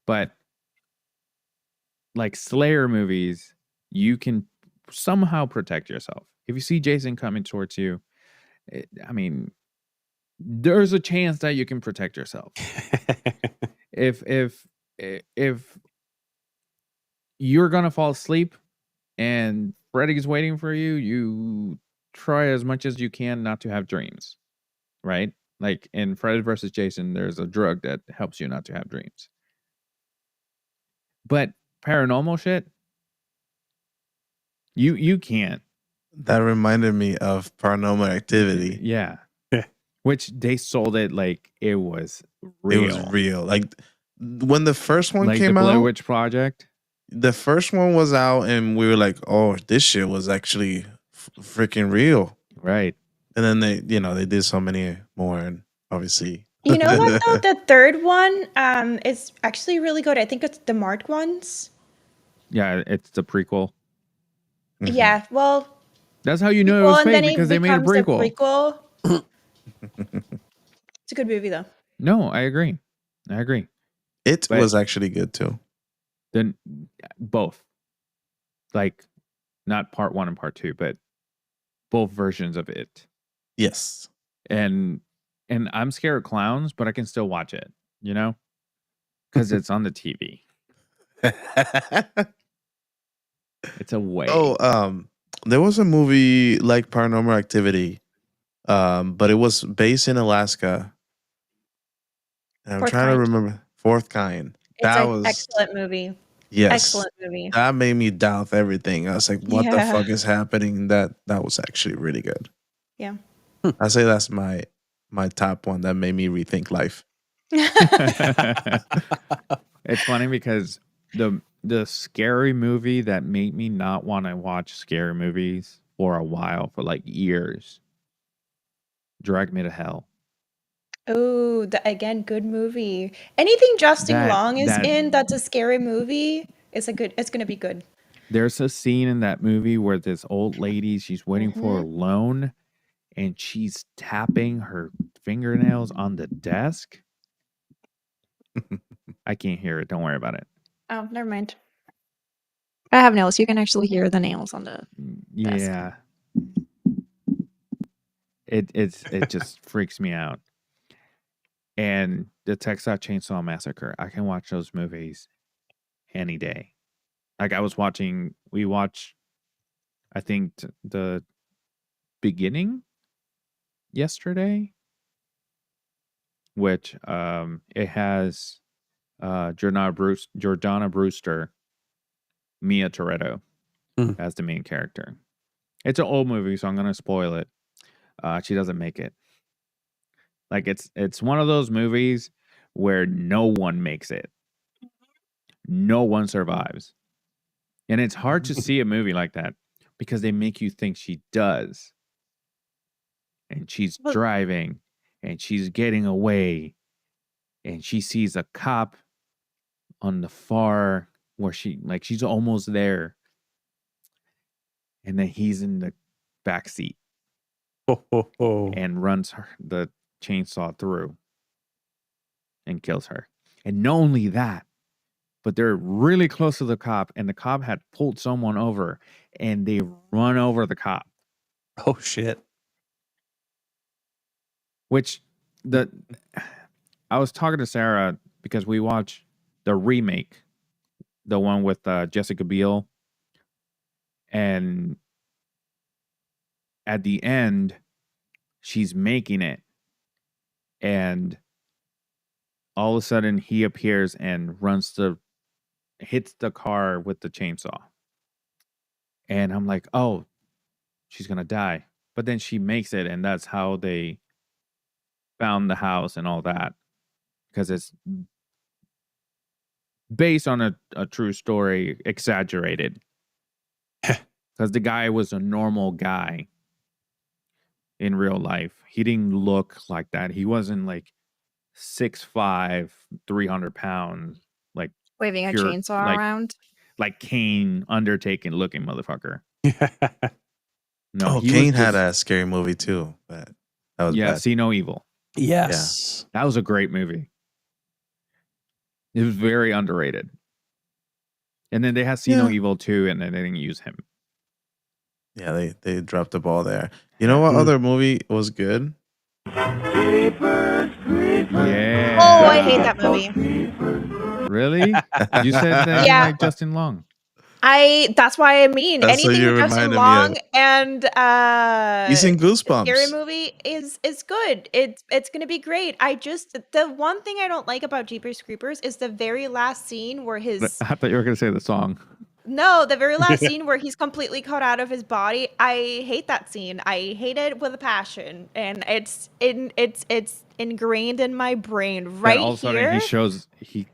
But like Slayer movies, you can somehow protect yourself. If you see Jason coming towards you, there's a chance that you can protect yourself. If you're going to fall asleep and Freddy's waiting for you, you try as much as you can not to have dreams, right? Like in Freddy versus Jason, there's a drug that helps you not to have dreams. But paranormal shit, you can't. That reminded me of Paranormal Activity. Yeah. Which they sold it like it was real. It was real. Like when the first one like came the Blair out, Witch Project. the first one was out, and we were like, "Oh, this shit was actually freaking real." Right. And then they did so many more, and obviously, You know what though? The third one is actually really good. I think it's the marked ones. Yeah, it's the prequel. Mhm. Yeah, well, That's how you know it was fake, because they made a becomes the prequel. It's a good movie though. No, I agree. It But- was actually good too. Then both, like not part 1 and part 2, but both versions of it. Yes. And I'm scared of clowns, but I can still watch it, because it's on the TV. It's a way. There was a movie like Paranormal Activity, but it was based in Alaska. And I'm Fourth trying to Kind. remember. Fourth Kind. It's That an was excellent movie. yes. Excellent movie. That made me doubt everything. I was like, "What the Yeah. fuck is happening?" That was actually really good. Yeah. I say that's my top one that made me rethink life. It's funny because the scary movie that made me not want to watch scary movies for a while, for like years, Drag Me to Hell. Oh, again, good movie. Anything Justin That- Long is that- in that's a scary movie, it's gonna be good. There's a scene in that movie where this old lady, she's waiting for a loan, and she's tapping her fingernails on the desk. I can't hear it. Don't worry about it. Oh, never mind. I have nails. You can actually hear the nails on the. Desk. Yeah. It just freaks me out. And the Texas Chainsaw Massacre, I can watch those movies any day. Like we watched, I think the beginning yesterday, which it has Jordana Brewster, Mia Toretto as the main character. It's an old movie, so I'm gonna spoil it. She doesn't make it. Like it's one of those movies where no one makes it. No one survives. And it's hard to see a movie like that because they make you think she does. And she's driving and she's getting away and she sees a cop on the far where she's almost there. And then he's in the back seat and runs the chainsaw through and kills her. And not only that, but they're really close to the cop, and the cop had pulled someone over, and they run over the cop. Oh shit! Which I was talking to Sarah because we watched the remake, the one with Jessica Biel, and at the end, she's making it, and all of a sudden he appears and hits the car with the chainsaw. And I'm like, oh, she's going to die. But then she makes it, and that's how they found the house and all that. Because it's based on a true story, exaggerated. Because the guy was a normal guy in real life. He didn't look like that. He wasn't like 6'5", 300 pounds, like Waving a pure, chainsaw like, around. like Kane, Undertaken looking motherfucker. No, Kane had a scary movie too, but that was bad. See No Evil. Yes, that was a great movie. It was very underrated. And then they had See No Evil too, and then they didn't use him. Yeah, they dropped the ball there. You know what other movie was good? Yeah. Oh, I hate that movie. Really? You said that you like Justin Long. That's why I mean That's what anything you with Justin reminded me Long of. and He's in Goosebumps. scary movie is good. It's gonna be great. The one thing I don't like about Jeepers Creepers is the very last scene where his I thought you were going to say the song. No, the very last scene where he's completely cut out of his body. I hate that scene. I hate it with a passion, and it's ingrained in my brain right and all of a sudden here. he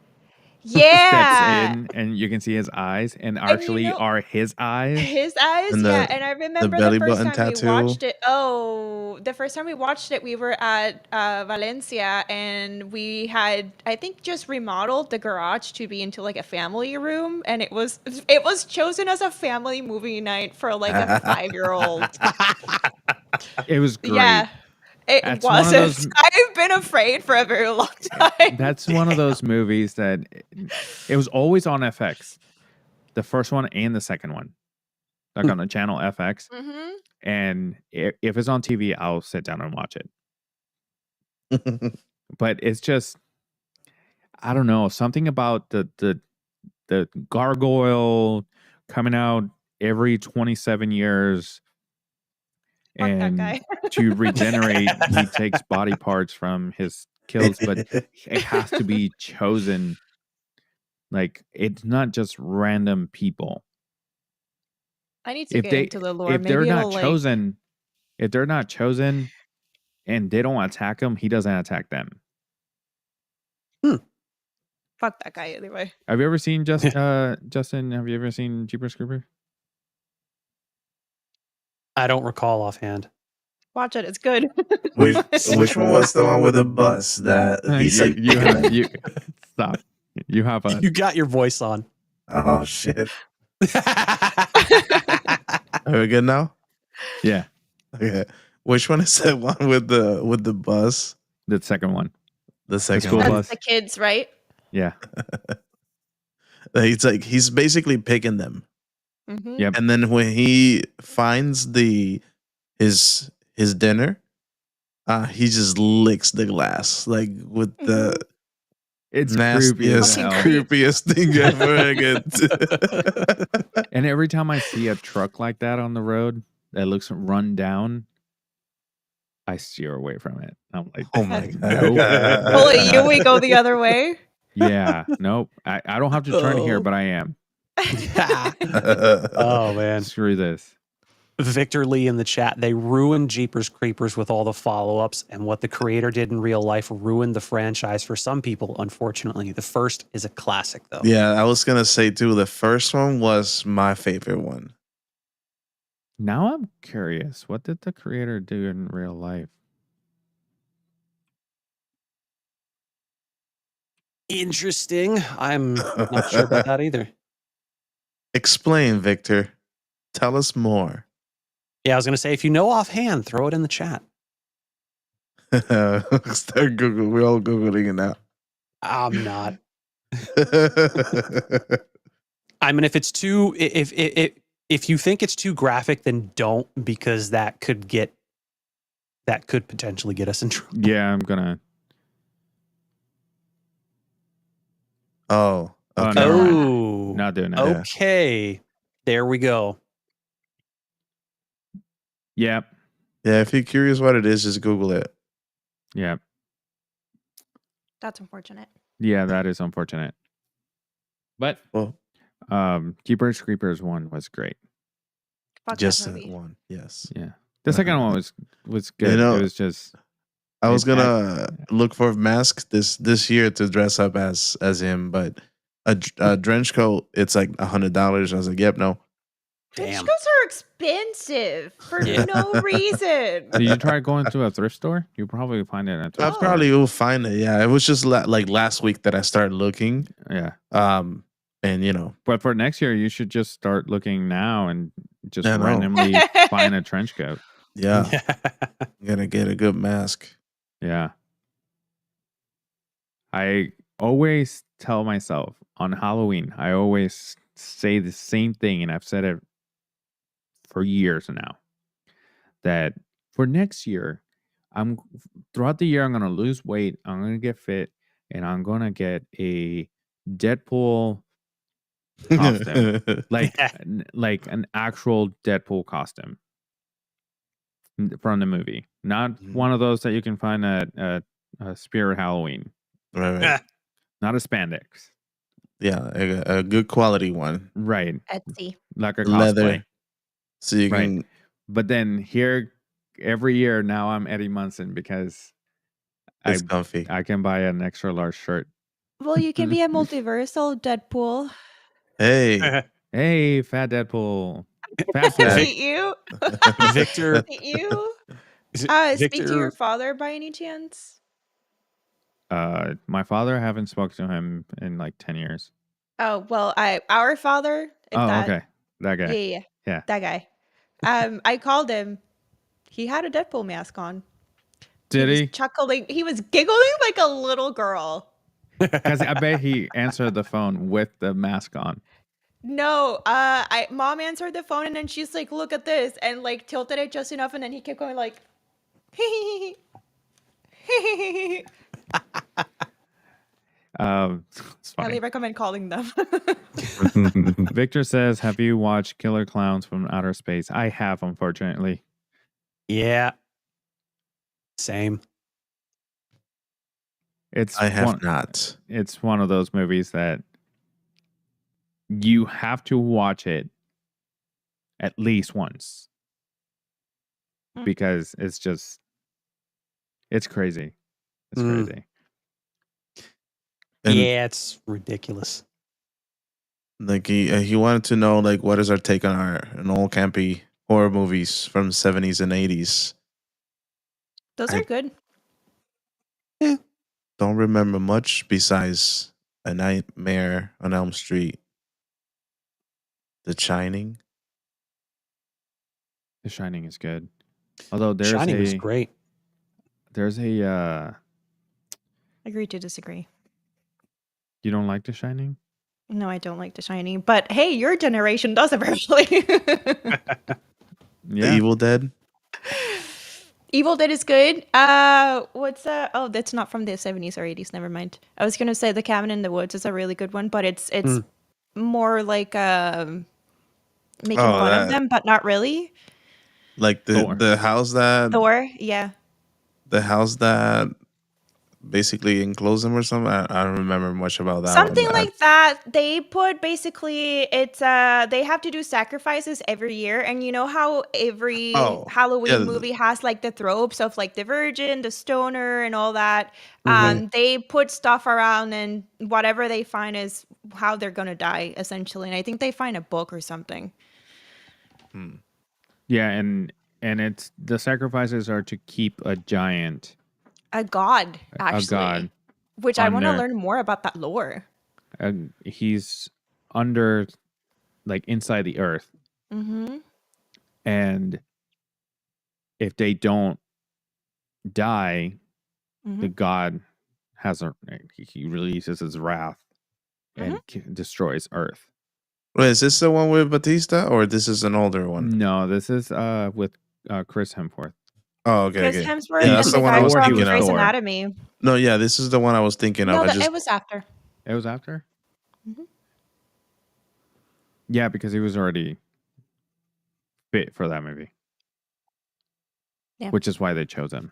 Yeah. steps in and you can see his eyes and actually are his eyes. His eyes, And and I remember belly the first button time tattoo. we watched it. Oh, the first time we watched it, we were at Valencia, and we had, I think, just remodeled the garage to be into like a family room, and it was chosen as a family movie night for like a 5-year-old. It was great. Yeah. It That's one of wasn't. those- I've been afraid for a very long time. That's one of those movies that it was always on FX. The first one and the second one. Like on the channel FX. Mm-hmm. And if it's on TV, I'll sit down and watch it. But it's just, I don't know, something about the gargoyle coming out every 27 years. Fuck that And guy. to regenerate, he takes body parts from his kills, but it has to be chosen. Like, it's not just random people. I need to get into the lore. If Maybe they're not it'll, like, chosen, and they don't attack him, he doesn't attack them. fuck that guy anyway. Have you ever seen Justin? Have you ever seen Jeepers Creepers? I don't recall offhand. Watch it. It's good. Which one was the one with the bus that he's like, you stop. You have a. You got your voice on. oh shit. Are we good now? Yeah, Okay. Which one is that one with the bus? the second one. The second school one. bus. That's the kids, right? Yeah. It's like he's basically picking them. Mm-hmm. Yep. And then when he finds his dinner, he just licks the glass like with the It's nastiest, creepy as hell. creepiest thing ever again. And every time I see a truck like that on the road that looks run down, I steer away from it. I'm like, Oh my Nope. god. Well, you we go the other way. yeah, nope. I don't have to turn here, Oh. but I am. Oh man. Screw this. Victor Lee in the chat. They ruined Jeepers Creepers with all the follow-ups, and what the creator did in real life ruined the franchise for some people, unfortunately. The first is a classic though. Yeah, I was gonna say too. The first one was my favorite one. Now I'm curious. What did the creator do in real life? Interesting. I'm not sure about that either. Explain, Victor. Tell us more. Yeah, I was gonna say if you know offhand, throw it in the chat. Start Google. We're all googling it now. I'm not. I mean, if it's too if you think it's too graphic, then don't, because that could potentially get us in trouble. Yeah, I'm gonna. Oh. Oh, Okay. never mind. Oh, Not doing it. Yeah. okay. There we go. Yep. Yeah. If you're curious what it is, just Google it. Yep. That's unfortunate. Yeah, that is unfortunate. But Well, Jeepers Creepers 1 was great. Fuck just that that movie. one. Yes. Yeah. The second one was good. know, It was just I was It- gonna look for a mask this year to dress up as him, but a trench coat, it's like $100. I was like, yep, no. Damn. Trench coats are expensive for Yeah. no reason. Did you try going to a thrift store? You probably find it at a I thrift store. probably will find it. Yeah, it was just like last week that I started looking. Yeah. And you know, But for next year, you should just start looking now and just I know. randomly find a trench coat. yeah, I'm gonna get a good mask. Yeah. I always tell myself on Halloween, I always say the same thing, and I've said it for years now, that for next year, throughout the year, I'm going to lose weight, I'm going to get fit, and I'm going to get a Deadpool costume. like an actual Deadpool costume from the movie. Not one of those that you can find at Spirit Halloween. right. Not a spandex. Yeah, a good quality one. Right. Etsy. Like a Leather. cosplay. So you Right. can But then here, every year now I'm Eddie Munson because it's comfy. I can buy an extra large shirt. Well, you can be a multiversal Deadpool. Hey, Hey, fat Deadpool. Fat Pool. Meet you. Victor. Meet you. Victor, Speak to your father by any chance? My father, I haven't spoken to him in like 10 years. Oh, well, our father. Okay. That guy. Yeah. Yeah. That guy. I called him. He had a Deadpool mask on. Did was he? chuckling. He was giggling like a little girl. Because I bet he answered the phone with the mask on. No, mom answered the phone and then she's like, "Look at this," and like tilted it just enough, and then he kept going like, It's highly funny. recommend calling them. Victor says, "Have you watched Killer Clowns from Outer Space?" I have, unfortunately. Yeah. Same. It's I have not. It's one of those movies that you have to watch it at least once Mm. because it's crazy. It's Mm. crazy. And Yeah, it's ridiculous. like he wanted to know like what is our take on an old campy horror movies from the 70s and 80s. Those I- are good. Don't remember much besides A Nightmare on Elm Street, The Shining. The Shining is good. Although Shining was great. there's a Agree to disagree. you don't like The Shining? No, I don't like The Shining, but hey, your generation does apparently. The Yeah. Evil Dead. Evil Dead is good. What's that? Oh, that's not from the 70s or 80s. Never mind. I was gonna say The Cabin in the Woods is a really good one, but it's more like making fun that- of them, but not really. Like Thor. the house that Thor, yeah. the house that basically enclosed them or something? I don't remember much about that Something one. like that. They put basically it's they have to do sacrifices every year, and you know how every Oh, Halloween yeah. movie has like the tropes of like the virgin, the stoner, and all that. Mhm. They put stuff around, and whatever they find is how they're gonna die essentially. And I think they find a book or something. Yeah, and it's the sacrifices are to keep a giant, A god, a actually, god, which I want to under. learn more about that lore. He's under, like inside the earth, Mm-hmm. and if they don't die, Mm-hmm. the god has a he releases his wrath and destroys Earth. Wait, is this the one with Batista, or this is an older one? No, this is with Chris Hemsworth. Oh, okay, Chris okay. Hemsworth Yeah, and that's the the one I guy was Before he from was Grey's Thor. Anatomy. No, yeah, this is the one I was thinking of. No, I just it was after. It was after? Mhm. Yeah, because he was already fit for that movie. Yeah. Which is why they chose him.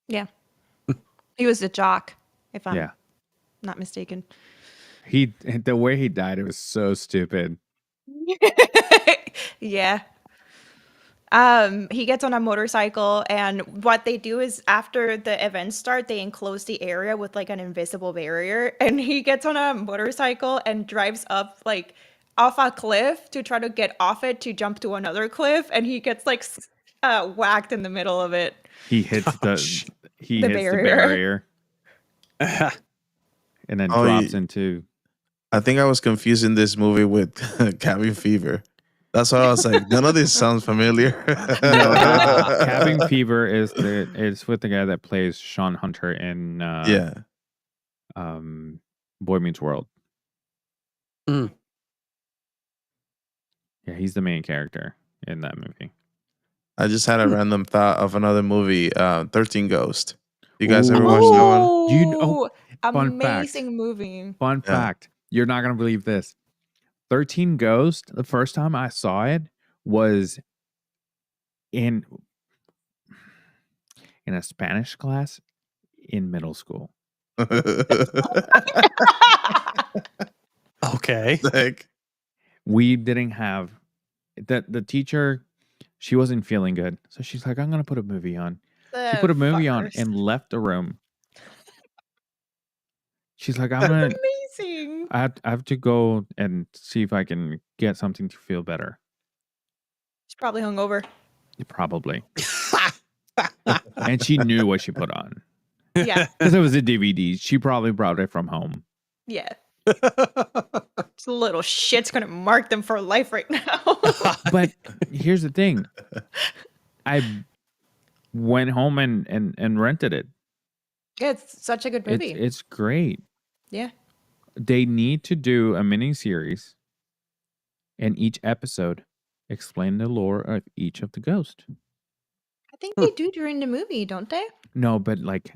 Yeah. He was the jock, if I'm Yeah. not mistaken. The way he died, it was so stupid. Yeah. He gets on a motorcycle, and what they do is after the events start, they enclose the area with like an invisible barrier, and he gets on a motorcycle and drives up like off a cliff to try to get off it to jump to another cliff, and he gets like whacked in the middle of it. He hits the The barrier. barrier and then Oh, drops you- into. I think I was confusing this movie with Cabin Fever. That's why I was like, none of this sounds familiar. No, Cabin Fever is it's with the guy that plays Sean Hunter in Yeah. Boy Meets World. Mm. Yeah, he's the main character in that movie. I just had a random thought of another movie, 13 Ghost. You guys ever watched that one? Oh, Do you know- fun fact. amazing movie. Fun Yeah. fact, you're not gonna believe this. 13 Ghost, the first time I saw it was in a Spanish class in middle school. Okay. Like, We didn't have the teacher, she wasn't feeling good. So she's like, I'm gonna put a movie on. She put a movie on Fuckers. and left the room. She's like, I'm gonna Amazing. I have to go and see if I can get something to feel better. She's probably hungover. Probably. And she knew what she put on. Yeah, Because it was a DVD. She probably brought it from home. yeah. This little shit's gonna mark them for life right now. But here's the thing. I went home and rented it. Yeah, it's such a good movie. It's great. Yeah. They need to do a mini series, and each episode explain the lore of each of the ghosts. I think they do during the movie, don't they? No, but like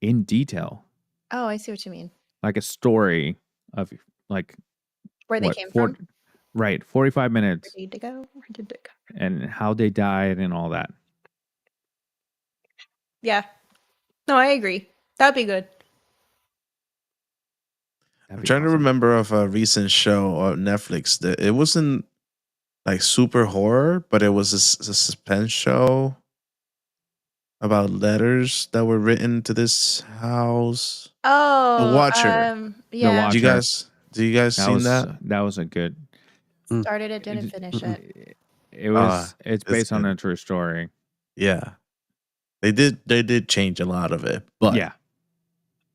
in detail, Oh, I see what you mean. like a story of like Where they what, came from. Right, 45 minutes, Where did they go? Where did they go? and how they died and all that. Yeah. No, I agree. That'd be good. That'd I'm be trying to awesome. remember of a recent show on Netflix that it wasn't like super horror, but it was a suspense show about letters that were written to this house. Oh, Watcher. yeah. Watcher. Do you guys seen that? That was a good. Started it, didn't finish it. It was. It's it's based on good. a true story. Yeah. They did change a lot of it, but Yeah,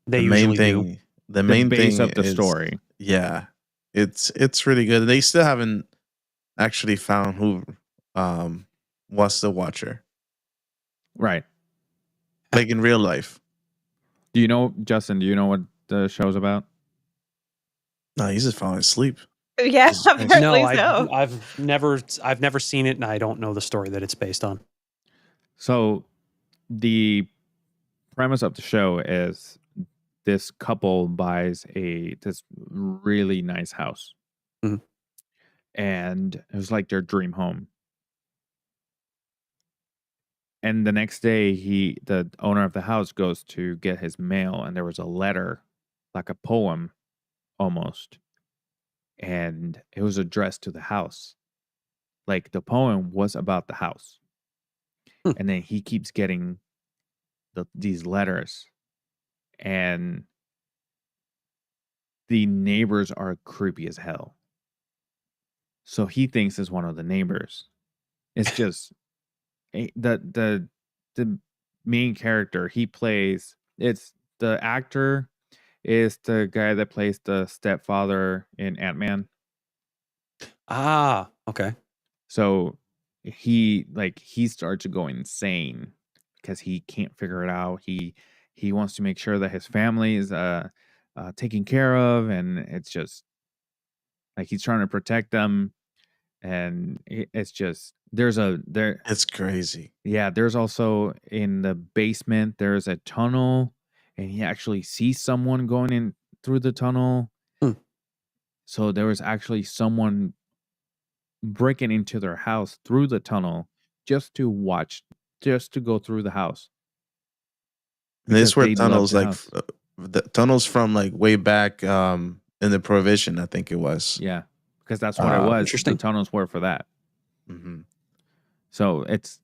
They the main usually thing do. the the main base thing of the is, story. Yeah. It's really good. They still haven't actually found who was the Watcher. Right. Like in real life. Do you know, Justin? Do you know what the show's about? No, he's just falling asleep. Yeah, Jesus Christ. apparently No, so. I've never seen it, and I don't know the story that it's based on. So, the premise of the show is this couple buys this really nice house, Mhm. and it was like their dream home. And the next day, the owner of the house goes to get his mail, and there was a letter, like a poem, almost, and it was addressed to the house. Like the poem was about the house, and then he keeps getting these letters, and the neighbors are creepy as hell. So he thinks it's one of the neighbors. It's just the main character he plays. It's the actor is the guy that plays the stepfather in Ant-Man. Ah, okay. So he starts to go insane because he can't figure it out. He wants to make sure that his family is taken care of, and it's just like he's trying to protect them. And it's just It's crazy. yeah, there's also in the basement there's a tunnel, and he actually sees someone going in through the tunnel. So there was actually someone breaking into their house through the tunnel just to go through the house. And this Because were they love tunnels the like house. the tunnels from like way back in the Prohibition, I think it was. Yeah, because that's what it was. Interesting. The tunnels were for that. Mm-hmm. So it's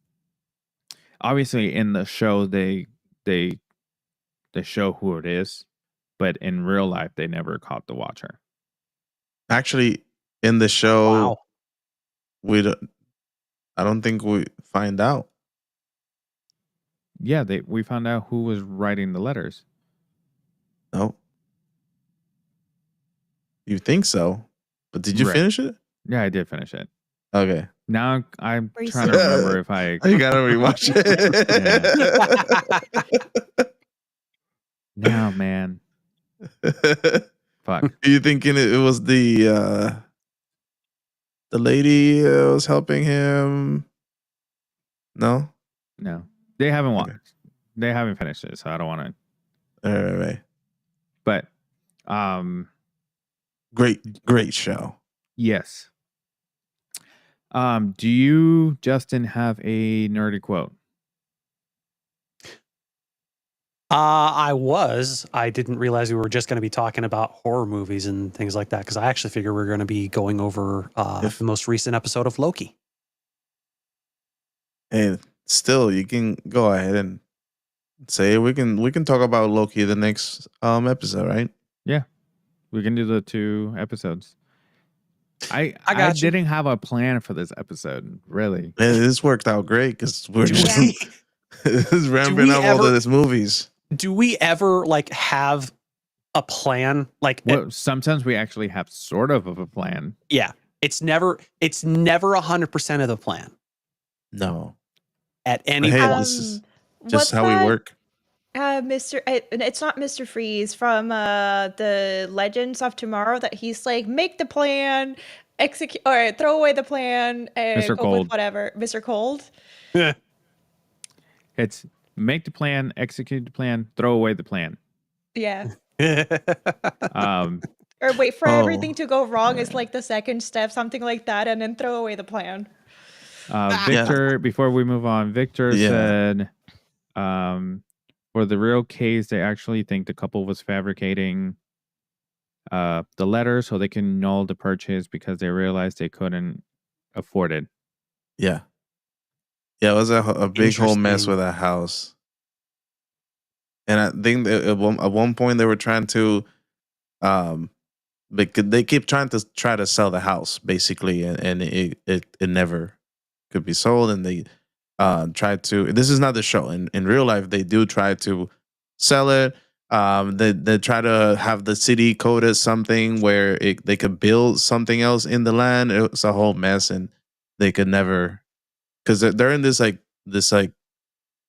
obviously in the show they show who it is, but in real life they never caught the Watcher. Actually, in the show, Wow. I don't think we find out. Yeah, we found out who was writing the letters. No. You think so? But did you Right. finish it? Yeah, I did finish it. Okay. Now I'm Were you trying to remember if I. You gotta rewatch it. Now, man, fuck. Are you thinking it was the lady was helping him? No. No, they haven't watched. Okay. They haven't finished it, so I don't want to. Right. But, Great show. yes. Do you, Justin, have a nerdy quote? I didn't realize we were just going to be talking about horror movies and things like that, because I actually figured we were going to be going over the most recent episode of Loki. And still, you can go ahead and say we can talk about Loki the next episode, right? Yeah, we can do the 2 episodes. I got you. didn't have a plan for this episode, really. And this worked out great because we're Do just we- ramping up all of these movies. Do we ever like have a plan? Like, Well, sometimes we actually have sort of a plan. yeah, it's never 100% of the plan No. at any Hey, point. this is just what's how that, we work. it's not Mr. Freeze from the Legends of Tomorrow that he's like, make the plan, execute, or throw away the plan, and Mr. go Cold. with whatever. Mr. Cold. It's make the plan, execute the plan, throw away the plan. Yeah. Um, Or wait for Oh. everything to go wrong is like the second step, something like that, and then throw away the plan. Victor, before we move on, Victor Yeah. said, for the real case, they actually think the couple was fabricating the letter so they can null the purchase because they realized they couldn't afford it. Yeah. Yeah, it was a big whole mess Interesting. with that house. And I think that at one point they were trying to they keep trying to sell the house basically, and it never could be sold, and they tried to. This is not the show. In real life, they do try to sell it. They try to have the city code as something where they could build something else in the land. It was a whole mess, and they could never, because they're in this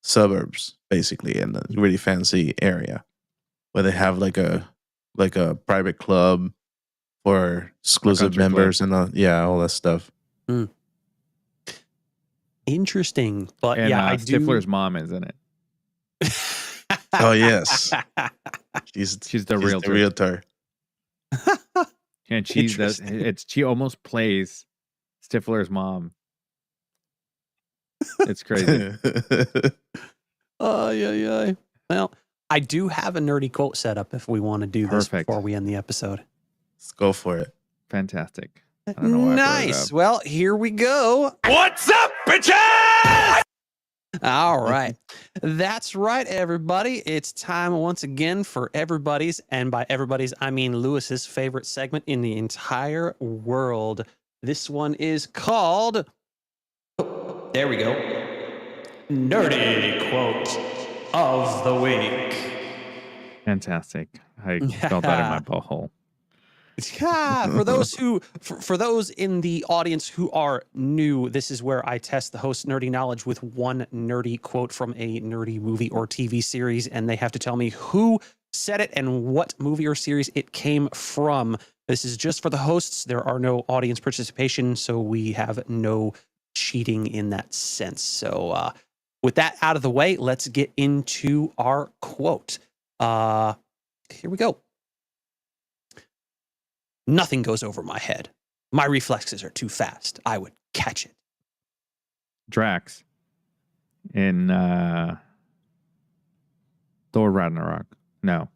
suburbs basically, in a really fancy area where they have like a private club for exclusive country club. members and all that stuff. Interesting, but And yeah, I do. Stifler's mom is in it. Oh yes, she's the realtor. realtor. And she almost plays Stifler's mom. It's crazy. Yeah. Well, I do have a nerdy quote set up if we want to do this Perfect. before we end the episode. Let's go for it. Fantastic. I don't know why I brought it Nice. up. Well, here we go. What's up, bitches? All right. That's right, everybody. It's time once again for everybody's, and by everybody's, I mean Lewis's favorite segment in the entire world. This one is called, there we go, Nerdy Quote of the Week. Fantastic. I felt that in my butthole. Yeah, for those who, for those in the audience who are new, this is where I test the host's nerdy knowledge with one nerdy quote from a nerdy movie or TV series, and they have to tell me who said it and what movie or series it came from. This is just for the hosts. There are no audience participation, so we have no cheating in that sense. So with that out of the way, let's get into our quote. Here we go. Nothing goes over my head. My reflexes are too fast. I would catch it. Drax in Thor Ragnarok. No.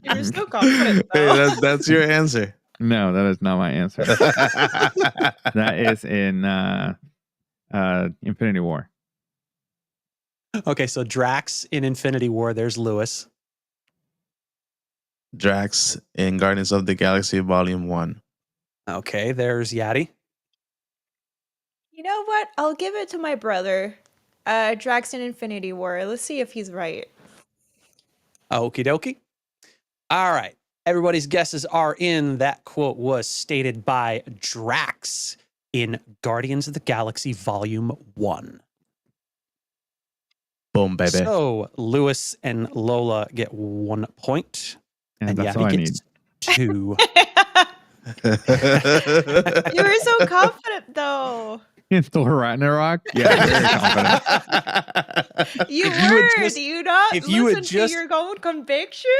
You're so confident. Hey, Though. that's your answer. No, that is not my answer. That is in Infinity War. Okay, so Drax in Infinity War, there's Lewis. Drax in Guardians of the Galaxy Volume 1. Okay, there's Yadi. You know what? I'll give it to my brother. Drax in Infinity War. Let's see if he's right. Okie dokie. All right. Everybody's guesses are in. That quote was stated by Drax in Guardians of the Galaxy Volume 1. Boom, baby. So Lewis and Lola get 1 point. And that's all I Yadi need. gets 2. You were so confident, though. In Thor Ragnarok? Yeah, I'm very confident. You If you had were. just- Do you not if you listen had to just- your own conviction?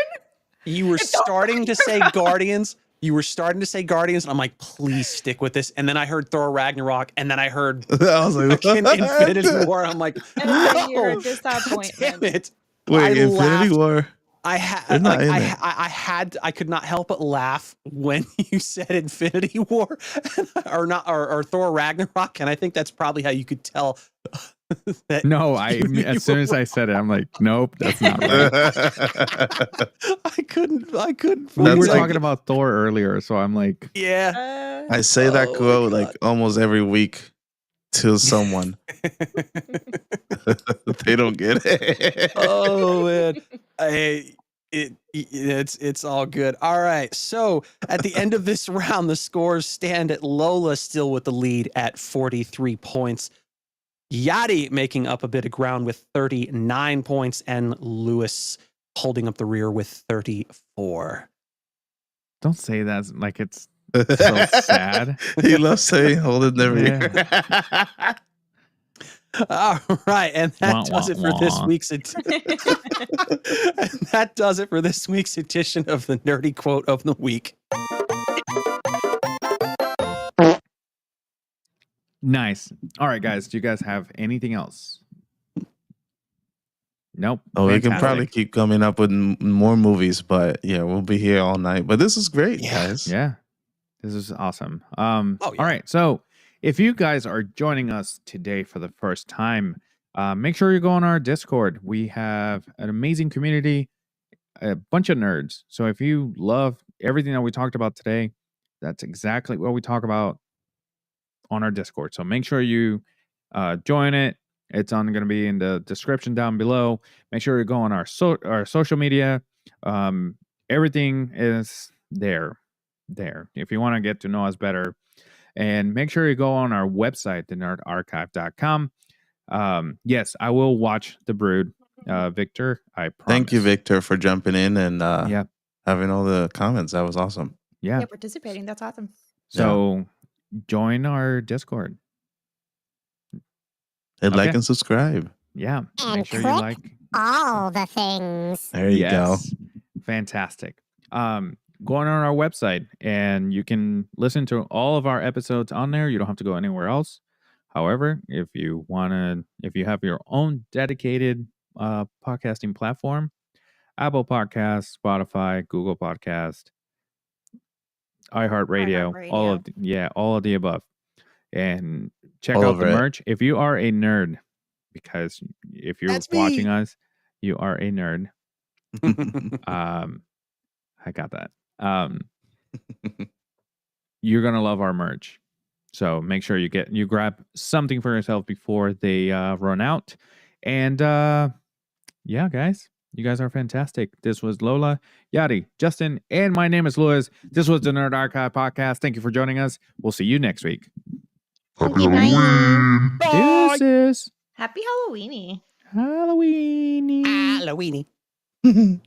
You were starting to say Guardians. You were starting to say Guardians, and I'm like, please stick with this. And then I heard Thor Ragnarok, and then I heard I was like, fucking what? Infinity War. I'm like, And then your no, disappointment. damn it. Wait, I Infinity laughed. War? I not in there. I could not help but laugh when you said Infinity War or Thor Ragnarok, and I think that's probably how you could tell. That No, you as soon as I said it, I'm like, nope, that's not right. I couldn't. We That's were like- talking about Thor earlier, so I'm like, Yeah. I say that Oh, quote my like almost every week to someone. They don't get it. Oh man, it's all good. All right, so at the end of this round, the scores stand at Lola still with the lead at 43 points. Yadi making up a bit of ground with 39 points, and Lewis holding up the rear with 34. don't say that like it's so sad. He loves saying holding the rear. All right, and that Wah, does wah, it for this wah. week's and that does it for this week's edition of the Nerdy Quote of the Week. Nice. All right, guys. Do you guys have anything else? Nope. Oh, we can Fantastic. probably keep coming up with more movies, but yeah, we'll be here all night. But this is great, guys. Yeah. This is awesome. yeah. All right. So if you guys are joining us today for the first time, make sure you go on our Discord. We have an amazing community, a bunch of nerds. So if you love everything that we talked about today, that's exactly what we talk about on our Discord. So make sure you join it. It's going to be in the description down below. Make sure you go on our social media. Everything is there. If you want to get to know us better. And make sure you go on our website, thenerdarchive.com. Yes, I will watch The Brood, Victor. I promise. Thank you, Victor, for jumping in and Yeah. having all the comments. That was awesome. Yeah. Yeah, participating. That's awesome. So join our Discord. And like Okay. and subscribe. Yeah. And Make sure you click like. all the things. There you go. Fantastic. going on our website, and you can listen to all of our episodes on there. You don't have to go anywhere else. However, if you have your own dedicated podcasting platform, Apple Podcasts, Spotify, Google Podcast, iHeartRadio, all of the above. And check All out over the it. merch. If you are a nerd, because if you're That's me. watching us, you are a nerd. I got that. You're gonna love our merch. So make sure you grab something for yourself before they run out. And yeah, guys, you guys are fantastic. This was Lola, Yadi, Justin, and my name is Louis. This was the Nerd Archive Podcast. Thank you for joining us. We'll see you next week. Happy Okay, bye. Halloween! Deuces. Happy Halloweeny. Halloween. Halloweeny.